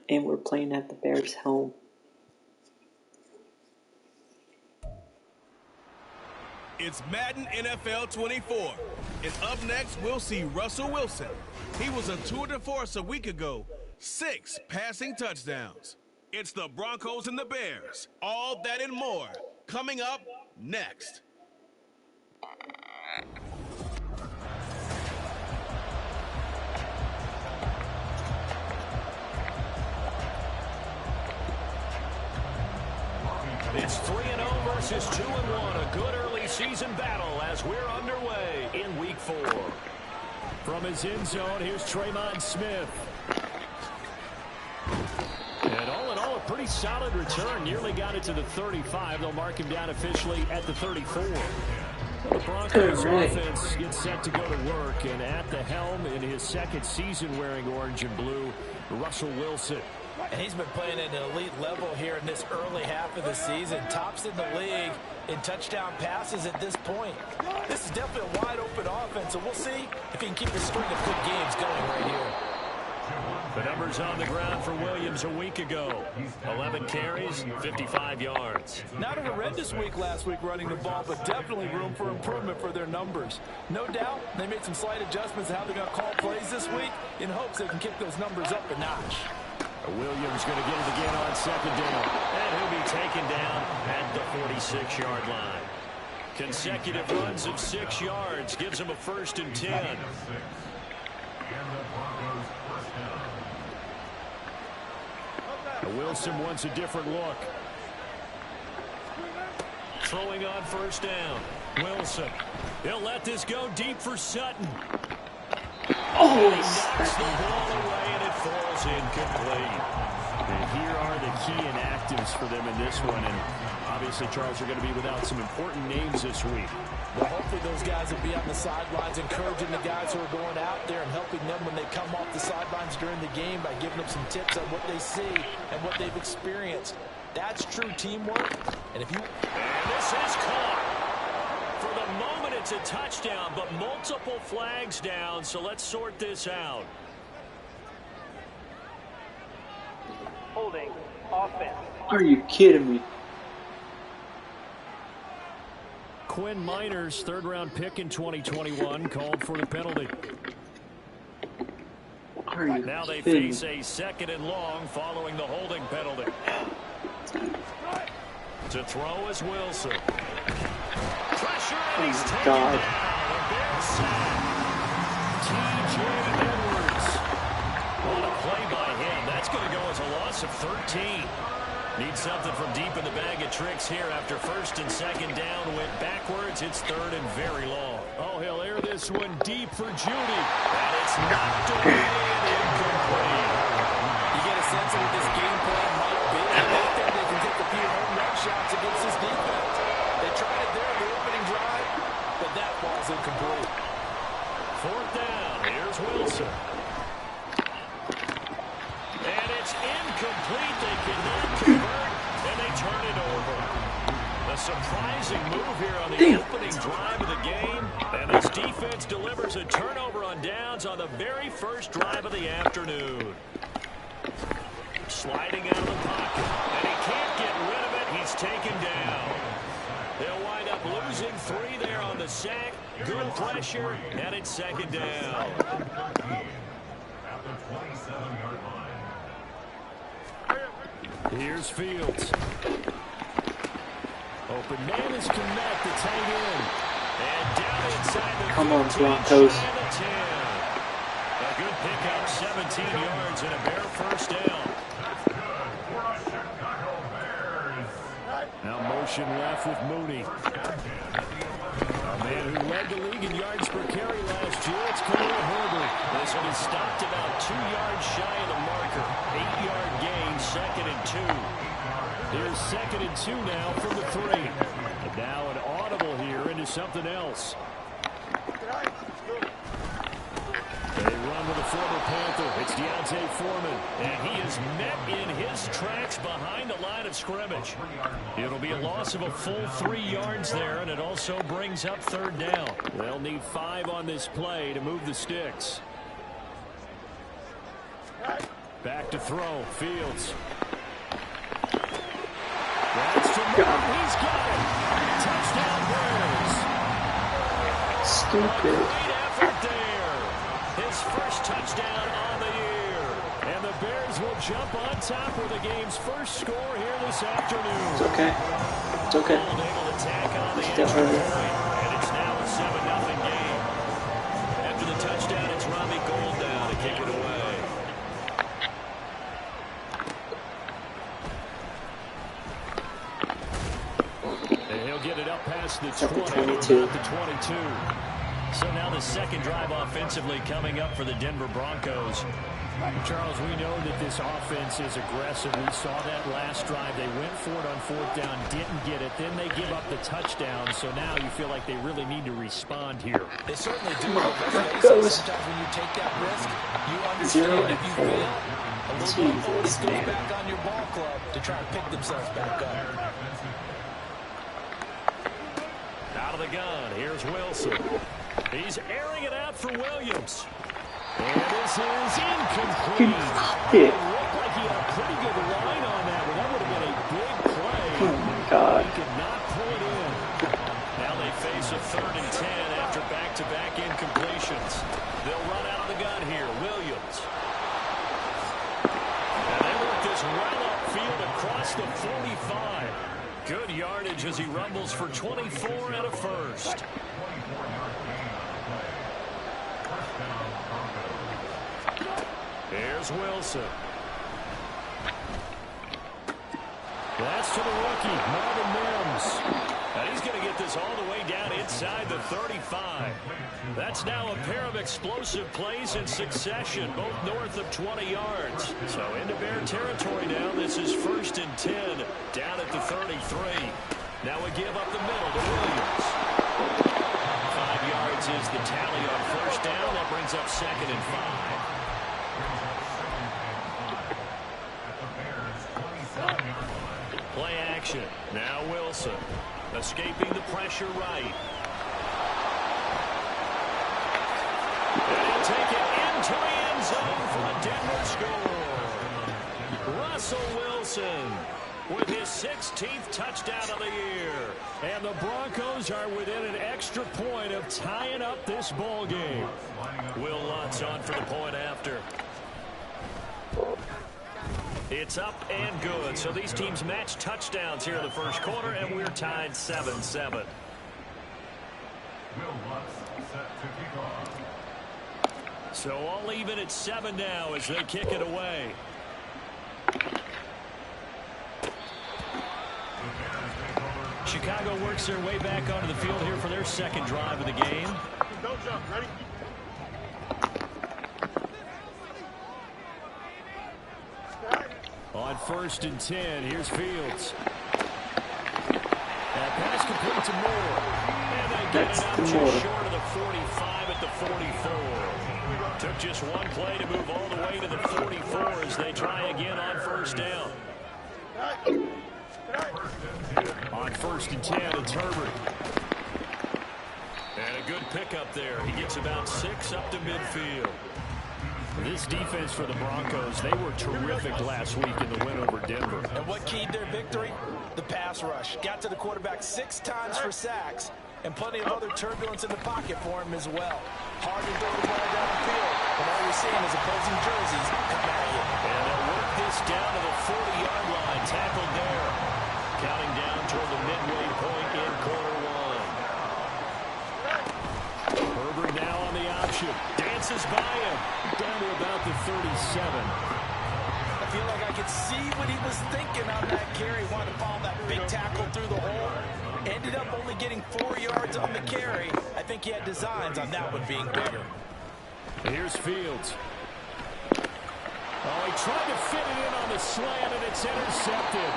And we're playing at the Bears' home. It's Madden NFL 24. And up next, we'll see Russell Wilson. He was a tour de force a week ago. 6 passing touchdowns. It's the Broncos and the Bears. All that and more coming up next. It's 3-0 versus 2-1. A good early season battle as we're underway in Week 4. From his end zone, here's Tremont Smith. And all in all, a pretty solid return. Nearly got it to the 35. They'll mark him down officially at the 34. The Broncos offense gets set to go to work. And at the helm in his second season wearing orange and blue, Russell Wilson. And he's been playing at an elite level here in this early half of the season. Tops in the league in touchdown passes at this point. This is definitely a wide-open offense, so we'll see if he can keep a string of good games going right here. The numbers on the ground for Williams a week ago. 11 carries, 55 yards. Not a horrendous week last week running the ball, but definitely room for improvement for their numbers. No doubt they made some slight adjustments to how they're going to call plays this week in hopes they can kick those numbers up a notch. Williams going to get it again on second down. And he'll be taken down at the 46-yard line. Consecutive runs of 6 yards gives him a 1st and 10. Wilson wants a different look. Throwing on 1st down. Wilson. He'll let this go deep for Sutton. Oh, knocks the ball away and it falls incomplete. And here are the key inactives for them in this one. And obviously, Charles, are going to be without some important names this week. Well, hopefully those guys will be on the sidelines encouraging the guys who are going out there and helping them when they come off the sidelines during the game by giving them some tips on what they see and what they've experienced. That's true teamwork. And if you... And this is caught. For the moment, it's a touchdown, but multiple flags down, so let's sort this out. Holding offense. Are you kidding me? Quinn Miners, 3rd-round pick in 2021, called for the penalty. Are you Now they kidding face a 2nd and long following the holding penalty. To throw is Wilson. Pressure, and he's taken down. A big sack. T.J. Edwards. What a play by him. That's going to go as a loss of 13. Need something from deep in the bag of tricks here after 1st and 2nd down. Went backwards. It's 3rd and very long. Oh, he'll air this one deep for Judy. And it's knocked away and incomplete. You get a sense of what this game plan might be. I think they can take a few home run shots against this defense. They tried it there in the opening drive, but that ball's incomplete. 4th down. Here's Wilson. And it's incomplete. They cannot convert, and they turn it over. A surprising move here on the opening drive of the game. And this defense delivers a turnover on downs on the very first drive of the afternoon. Sliding out of the pocket. And he can't get rid of it. He's taken down. They'll wind up losing 3 there on the sack. Good pressure, and it's 2nd down. At the 27-yard line. Here's Fields. Open man is Kmet to tag in. And down inside the Come on, 15, Broncos. shy of the 10. A good pickup, 17 yards and a bare 1st down. Now motion left with Mooney. A man who led the league in yards per carry last year, it's Khalil Herbert. This one is stopped about 2 yards shy of the marker. 8-yard gain, 2nd and 2. Here's 2nd and 2 now from the 3. And now an audible here into something else. They run with a former Panther. It's Deontay Foreman. And he is met in his tracks behind the line of scrimmage. It'll be a loss of a full 3 yards there, and it also brings up 3rd down. They'll need 5 on this play to move the sticks. Back to throw. Fields. That's to Moore. He's got it. Touchdown Bears. Stupid. Great effort there. His first touchdown on the year. And the Bears will jump on top with the game's first score here this afternoon. It's okay. It's okay. Able to tack on the Still extra early. point, and it's now a 7-0 game. After the touchdown, it's Robbie Gould now to kick it away. And he'll get it up past the 22. about the 22. So now the second drive offensively coming up for the Denver Broncos. Charles, we know that this offense is aggressive. We saw that last drive. They went for it on fourth down, didn't get it. Then they give up the touchdown. So now you feel like they really need to respond here. They certainly do. Goes. Sometimes when you take that risk, you understand if you fail, a little bit of onus goes back on your ball club to try to pick themselves back up. Out of the gun, here's Wilson. He's airing it out for Williams. And this is incomplete. It It looked like he had a pretty good line on that, but that would have been a big play. Oh my God. He could not pull it in. Now they face a 3rd and 10 after back-to-back incompletions. They'll run out of the gun here. Williams. And they work this well upfield across the 45. Good yardage as he rumbles for 24 and a first. Here's Wilson. That's to the rookie, Marvin Mims. And he's going to get this all the way down inside the 35. That's now a pair of explosive plays in succession, both north of 20 yards. So into Bear territory now. This is 1st and 10, down at the 33. Now we give up the middle to Williams. 5 yards is the tally on first down. That brings up 2nd and 5. Play action. Now Wilson. Escaping the pressure right. And he'll take it into the end zone for the Denver score. Russell Wilson with his 16th touchdown of the year. And the Broncos are within an extra point of tying up this ball game. Will Lutz on for the point after. It's up and good. So these teams match touchdowns here in the first quarter, and we're tied 7-7. So all even at 7 now as they kick it away. Chicago works their way back onto the field here for their second drive of the game. Don't jump. Ready? On 1st and 10, here's Fields. That pass complete to Moore. And they get it up just short of the 45 at the 44. Took just one play to move all the way to the 44 as they try again on first down. On 1st and 10, it's Herbert. And a good pickup there. He gets about 6 up to midfield. This defense for the Broncos, they were terrific last week in the win over Denver. And what keyed their victory? The pass rush. Got to the quarterback 6 times for sacks, and plenty of other turbulence in the pocket for him as well. Hard to throw the ball down the field, and all you're seeing is opposing jerseys come at you. And they'll work this down to the 40-yard line. Tackled there. Counting down toward the midway point in quarter one. Herbert now on the option. Dances by him. Down to about the 37. I feel like I could see what he was thinking on that carry. Wanted to follow that big tackle through the hole. Ended up only getting 4 yards on the carry. I think he had designs on that one being bigger. Here's Fields. Oh, he tried to fit it in on the slant, and it's intercepted.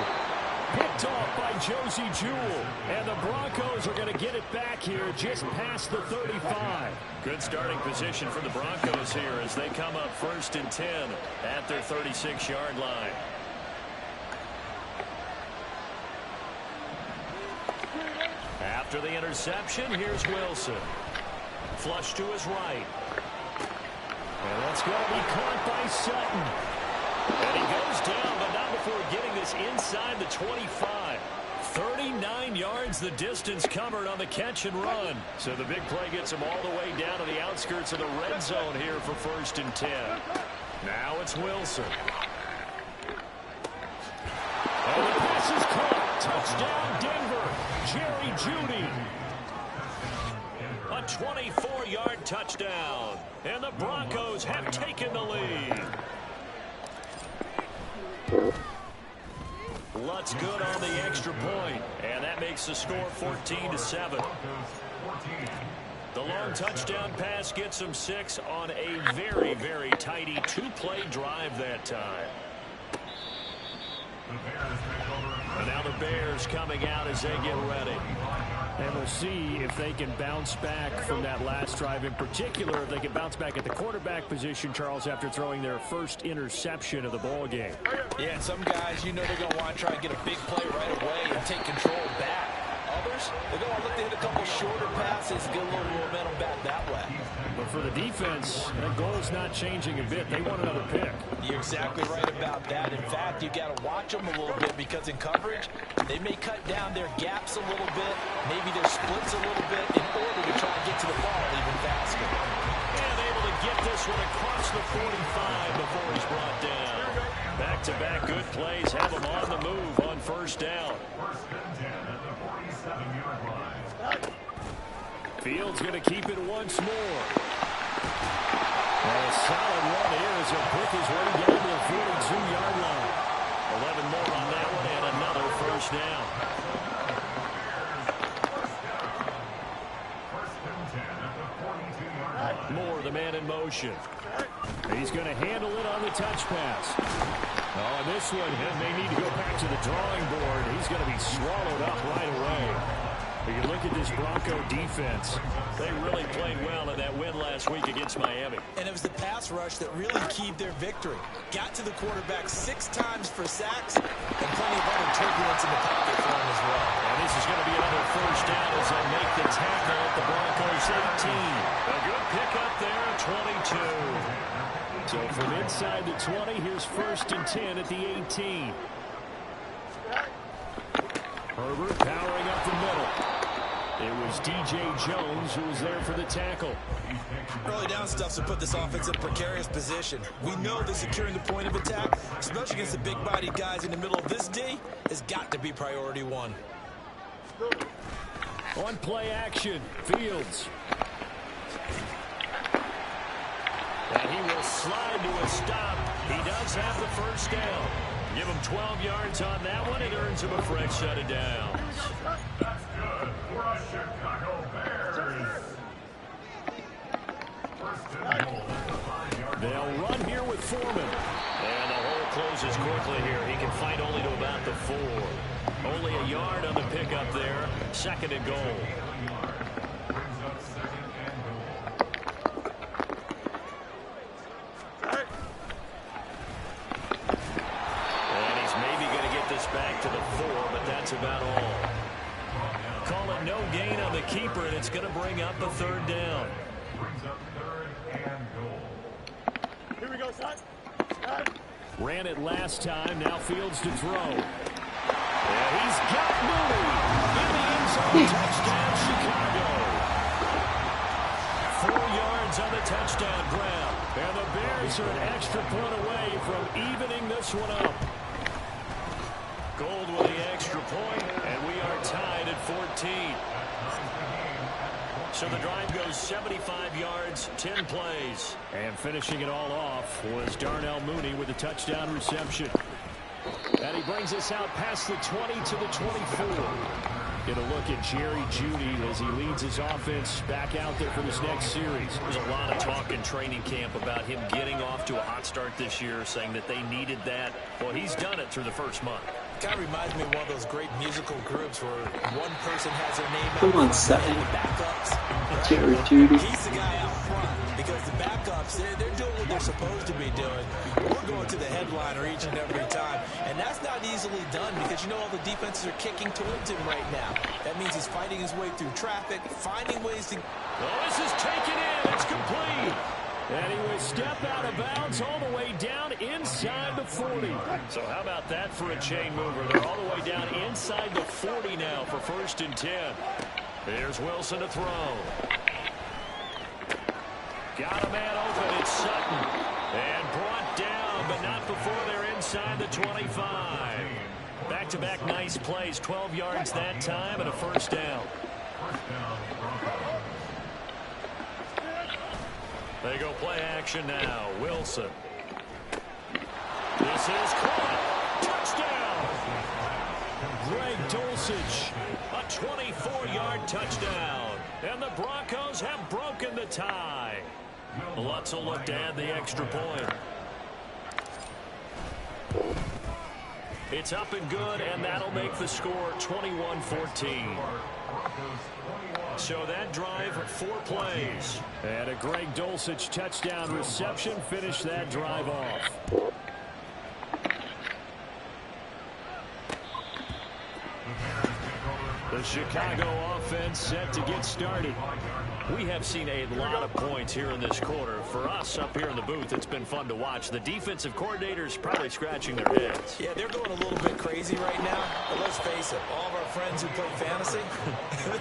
Picked off by Josie Jewell. And the Broncos are going to get it back here just past the 35. Good starting position for the Broncos here as they come up 1st and 10 at their 36-yard line. After the interception, here's Wilson. Flush to his right. And that's going to be caught by Sutton. And he goes down, but not before getting this inside the 25. 39 yards the distance covered on the catch and run. So the big play gets him all the way down to the outskirts of the red zone here for 1st and 10. Now it's Wilson. And the pass is caught. Touchdown, Denver. Jerry Jeudy. A 24-yard touchdown. And the Broncos have taken the lead. Lutz good on the extra point, and that makes the score 14-7. The long touchdown pass gets them 6 on a very, very tidy 2-play drive that time. And now the Bears coming out as they get ready. And we'll see if they can bounce back from that last drive in particular, if they can bounce back at the quarterback position, Charles, after throwing their first interception of the ball game. Yeah, some guys, you know they're going to want to try and get a big play right away and take control back. Others, they're going to look to hit a couple shorter passes, get a little momentum back that way. But for the defense, that goal is not changing a bit. They want another pick. You're exactly right about that. In fact, you got to watch them a little bit because in coverage, they may cut down their gaps a little bit, maybe their splits a little bit in order to try and get to the ball even faster. And able to get this one across the 45 before he's brought down. Back-to-back good plays have him on the move on 1st down. Fields going to keep it once more. And a solid run here as he'll pick his way down to the 42-yard line. 11 more on that one and another 1st down. Moore, the man in motion. He's going to handle it on the touch pass. Oh, and this one, they need to go back to the drawing board. He's going to be swallowed up right away. But you look at this Bronco defense. They really played well in that win last week against Miami. And it was the pass rush that really keyed their victory. Got to the quarterback 6 times for sacks and plenty of other turbulence in the pocket for him as well. And this is going to be another 1st down as they make the tackle at the Broncos 18. A good pickup there at 22. So from inside the 20, here's 1st and 10 at the 18. Herbert powering up the middle. It was D.J. Jones who was there for the tackle. Early down stuff to put this offense in a precarious position. We know that securing the point of attack, especially against the big-bodied guys in the middle of this D, has got to be priority 1. On play action, Fields. And he will slide to a stop. He does have the 1st down. Give him 12 yards on that one. It earns him a fresh set of downs. That's good for a Chicago Bears. They'll run here with Foreman. And the hole closes quickly here. He can fight only to about the 4. Only a yard on the pickup there. 2nd and goal. Back to the 4, but that's about all. Call it no gain on the keeper, and it's going to bring up a 3rd down. Brings up 3rd and goal. Here we go, son. Ran it last time. Now Fields to throw. And he's got Mooney in the end zone. Touchdown, Chicago. 4 yards on the touchdown grab. And the Bears are an extra point away from evening this one up. Gold with the extra point, and we are tied at 14. So the drive goes 75 yards, 10 plays. And finishing it all off was Darnell Mooney with a touchdown reception. And he brings us out past the 20 to the 24. Get a look at Jerry Jeudy as he leads his offense back out there for this next series. There's a lot of talk in training camp about him getting off to a hot start this year, saying that they needed that. Well, he's done it through the first month. Kind of reminds me of one of those great musical groups where one person has their name out Come on, front Sutton. and the backups. Jerry Jeudy. He's the guy out front because the backups, they're doing what they're supposed to be doing. We're going to the headliner each and every time. And that's not easily done because you know all the defenses are kicking towards him right now. That means he's fighting his way through traffic, finding ways to... Oh, this is taken in. It's complete. And he will step out of bounds all the way down inside the 40. So how about that for a chain mover? They're all the way down inside the 40 now for 1st and 10. Here's Wilson to throw. Got a man open. It's Sutton. And brought down, but not before they're inside the 25. Back-to-back nice plays. 12 yards that time and a 1st down. They go play action now. Wilson. This is caught. Touchdown. Greg Dulcich. A 24-yard touchdown. And the Broncos have broken the tie. Lutz will look to add the extra point. It's up and good, and that'll make the score 21-14. So that drive, 4 plays. And a Greg Dulcich touchdown reception finished that drive off. The Chicago offense set to get started. We have seen a lot of points here in this quarter. For us up here in the booth, it's been fun to watch. The defensive coordinators probably scratching their heads. Yeah, they're going a little bit crazy right now. But let's face it, all of our friends who play fantasy,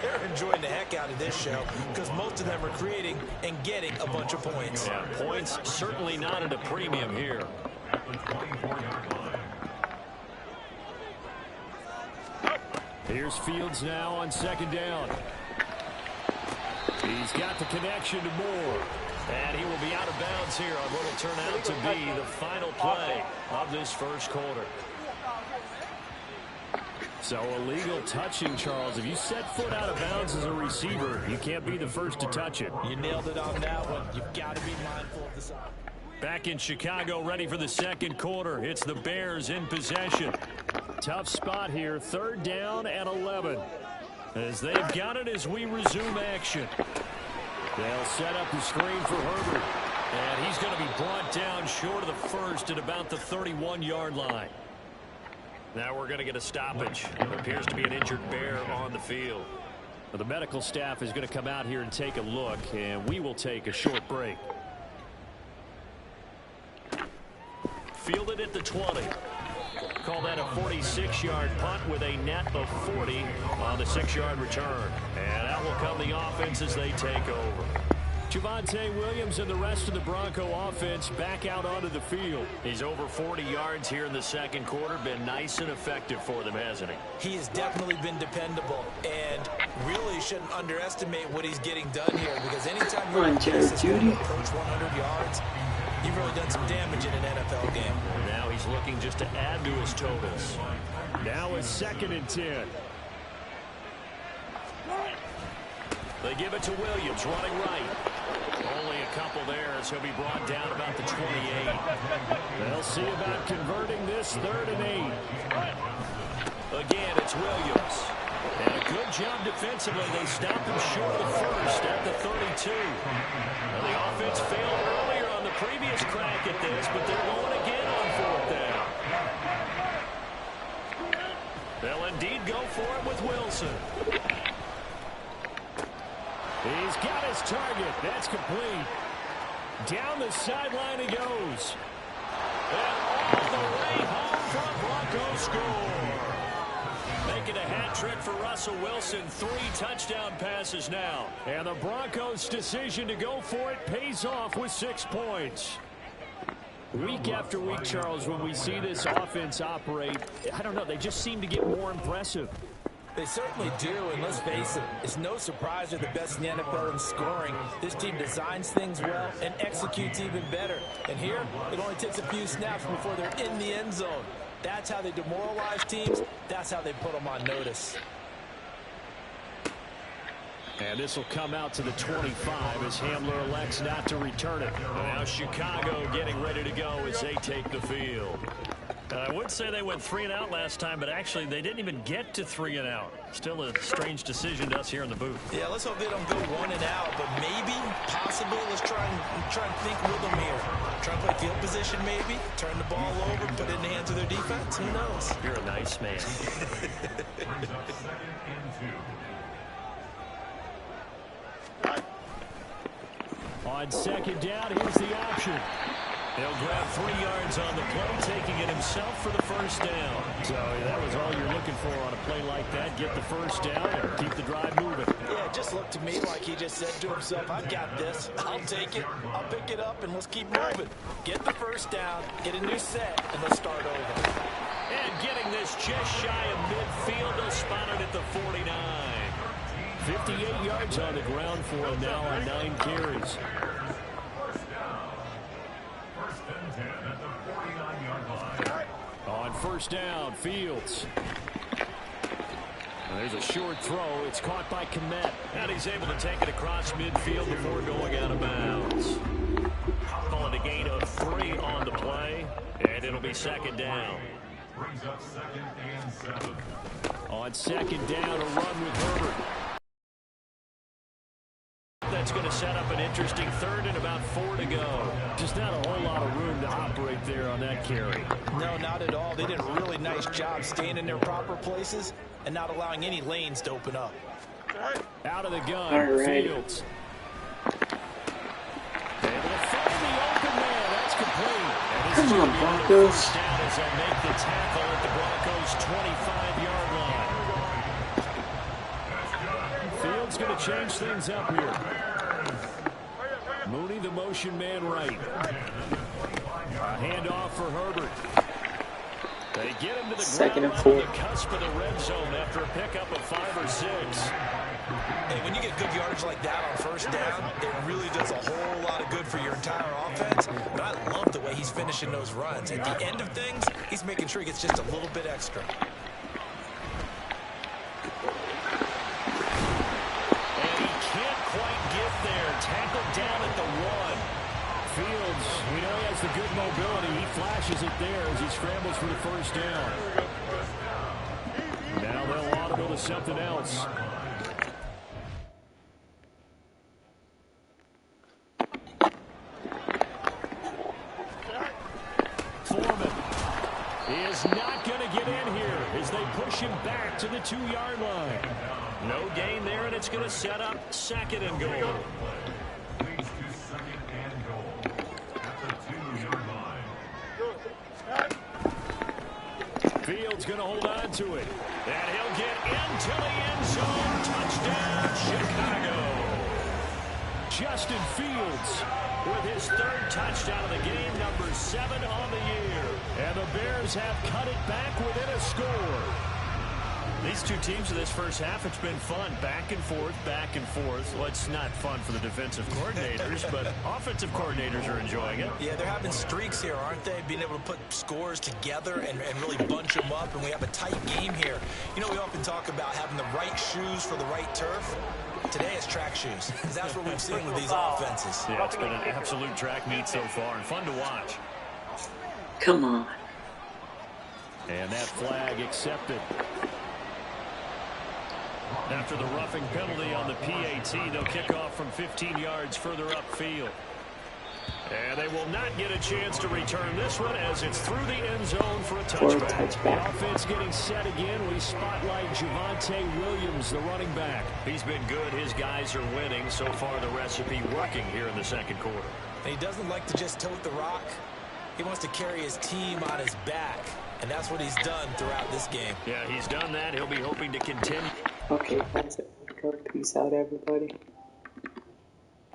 they're enjoying the heck out of this show because most of them are creating and getting a bunch of points. Yeah, points certainly not at a premium here. Here's Fields now on 2nd down. He's got the connection to Moore. And he will be out of bounds here on what will turn out to be the final play of this 1st quarter. So illegal touching, Charles. If you set foot out of bounds as a receiver, you can't be the first to touch it. You nailed it on that one. You've got to be mindful of the side. Back in Chicago, ready for the 2nd quarter. It's the Bears in possession. Tough spot here, 3rd down and 11. As they've got it as we resume action. They'll set up the screen for Herbert. And he's going to be brought down short of the 1st at about the 31-yard line. Now we're going to get a stoppage. There appears to be an injured Bear on the field. Well, the medical staff is going to come out here and take a look, and we will take a short break. Fielded at the 20. Call that a 46-yard punt with a net of 40 on the 6-yard return. And out will come the offense as they take over. Javonte Williams and the rest of the Bronco offense back out onto the field. He's over 40 yards here in the 2nd quarter. Been nice and effective for them, hasn't he? He has definitely been dependable and really shouldn't underestimate what he's getting done here because anytime you're approach 100 yards, you've really done some damage in an NFL game. Now he's looking just to add to his totals. Now it's 2nd and 10. They give it to Williams, running right. Only a couple there as he'll be brought down about the 28. They'll see about converting this 3rd and 8. Again, it's Williams. And a good job defensively. They stopped him short of the 1st at the 32. Now the offense failed earlier on the previous crack at this, but they're going again on 4th down. They'll indeed go for it with Wilson. He's got his target. That's complete. Down the sideline he goes. And all the way home for a Bronco score. Making a hat trick for Russell Wilson. 3 touchdown passes now. And the Broncos' decision to go for it pays off with 6 points. Week after week, Charles, when we see this offense operate, I don't know, they just seem to get more impressive. They certainly do, and let's face it, it's no surprise they're the best in the NFL in scoring. This team designs things well and executes even better. And here, it only takes a few snaps before they're in the end zone. That's how they demoralize teams. That's how they put them on notice. And this will come out to the 25 as Hamler elects not to return it. Now Chicago getting ready to go as they take the field. I would say they went 3 and out last time, but actually they didn't even get to 3 and out. Still a strange decision to us here in the booth. Yeah, let's hope they don't go 1 and out, but maybe, possibly, let's try and think with them here. Try and play field position maybe, turn the ball over, put it in the hands of their defense. Who knows? You're a nice man. On On second down, here's the option. He'll grab 3 yards on the play, taking it himself for the first down. So that was all you're looking for on a play like that. Get the first down and keep the drive moving. Yeah, it just looked to me like he just said to himself, I've got this. I'll take it. I'll pick it up, and let's keep moving. Get the first down, get a new set, and let's start over. And getting this just shy of midfield, they'll spot it at the 49. 58 yards on the ground for him now on 9 carries. First and 10 at the 49-yard line. On first down, Fields. And there's a short throw. It's caught by Kmet. And he's able to take it across midfield before going out of bounds. Calling a gain of 3 on the play. And it'll be second down. Brings up 2nd and 7. On second down, a run with Herbert. That's going to set up an interesting third and about 4 to go. Just not a whole lot of room to operate there on that carry. No, not at all. They did a really nice job staying in their proper places and not allowing any lanes to open up. Out of the gun, Alright. Fields. Able to find the open man. That's complete. And this Come is on, gonna be another Broncos. first down as they make the tackle at the Broncos' 25-yard line. Fields going to change things up here. Mooney, the motion man right. A handoff for Herbert. They get him to the Second ground and on the 4. cusp of the red zone after a pickup of 5 or 6. Hey, when you get good yardage like that on first down, it really does a whole lot of good for your entire offense. But I love the way he's finishing those runs. At the end of things, he's making sure he gets just a little bit extra. Tackled down at the 1. Fields, we know he has the good mobility. He flashes it there as he scrambles for the first down. Now they'll audible to something else. Foreman is not going to get in here as they push him back to the 2-yard line. No gain there, and it's going to set up 2nd and goal. Leads to 2nd and goal at the 2-yard line. Fields going to hold on to it. And he'll get into the end zone. Touchdown, Chicago. Justin Fields with his 3rd touchdown of the game, number 7 on the year. And the Bears have cut it back within a score. These two teams in this first half, it's been fun. Back and forth, back and forth. Well, it's not fun for the defensive coordinators, but offensive coordinators are enjoying it. Yeah, they're having streaks here, aren't they? Being able to put scores together and really bunch them up, and we have a tight game here. You know, we often talk about having the right shoes for the right turf. Today it's track shoes, because that's what we've seen with these offenses. Yeah, it's been an absolute track meet so far, and fun to watch. Come on. And that flag accepted. After the roughing penalty on the PAT, they'll kick off from 15 yards further upfield. And they will not get a chance to return this one as it's through the end zone for a touchback. The offense getting set again. We spotlight Javonte Williams, the running back. He's been good. His guys are winning. So far, the recipe working here in the second quarter. And he doesn't like to just tote the rock. He wants to carry his team on his back. And that's what he's done throughout this game. Yeah, he's done that. He'll be hoping to continue. Okay, that's it. Peace out, everybody.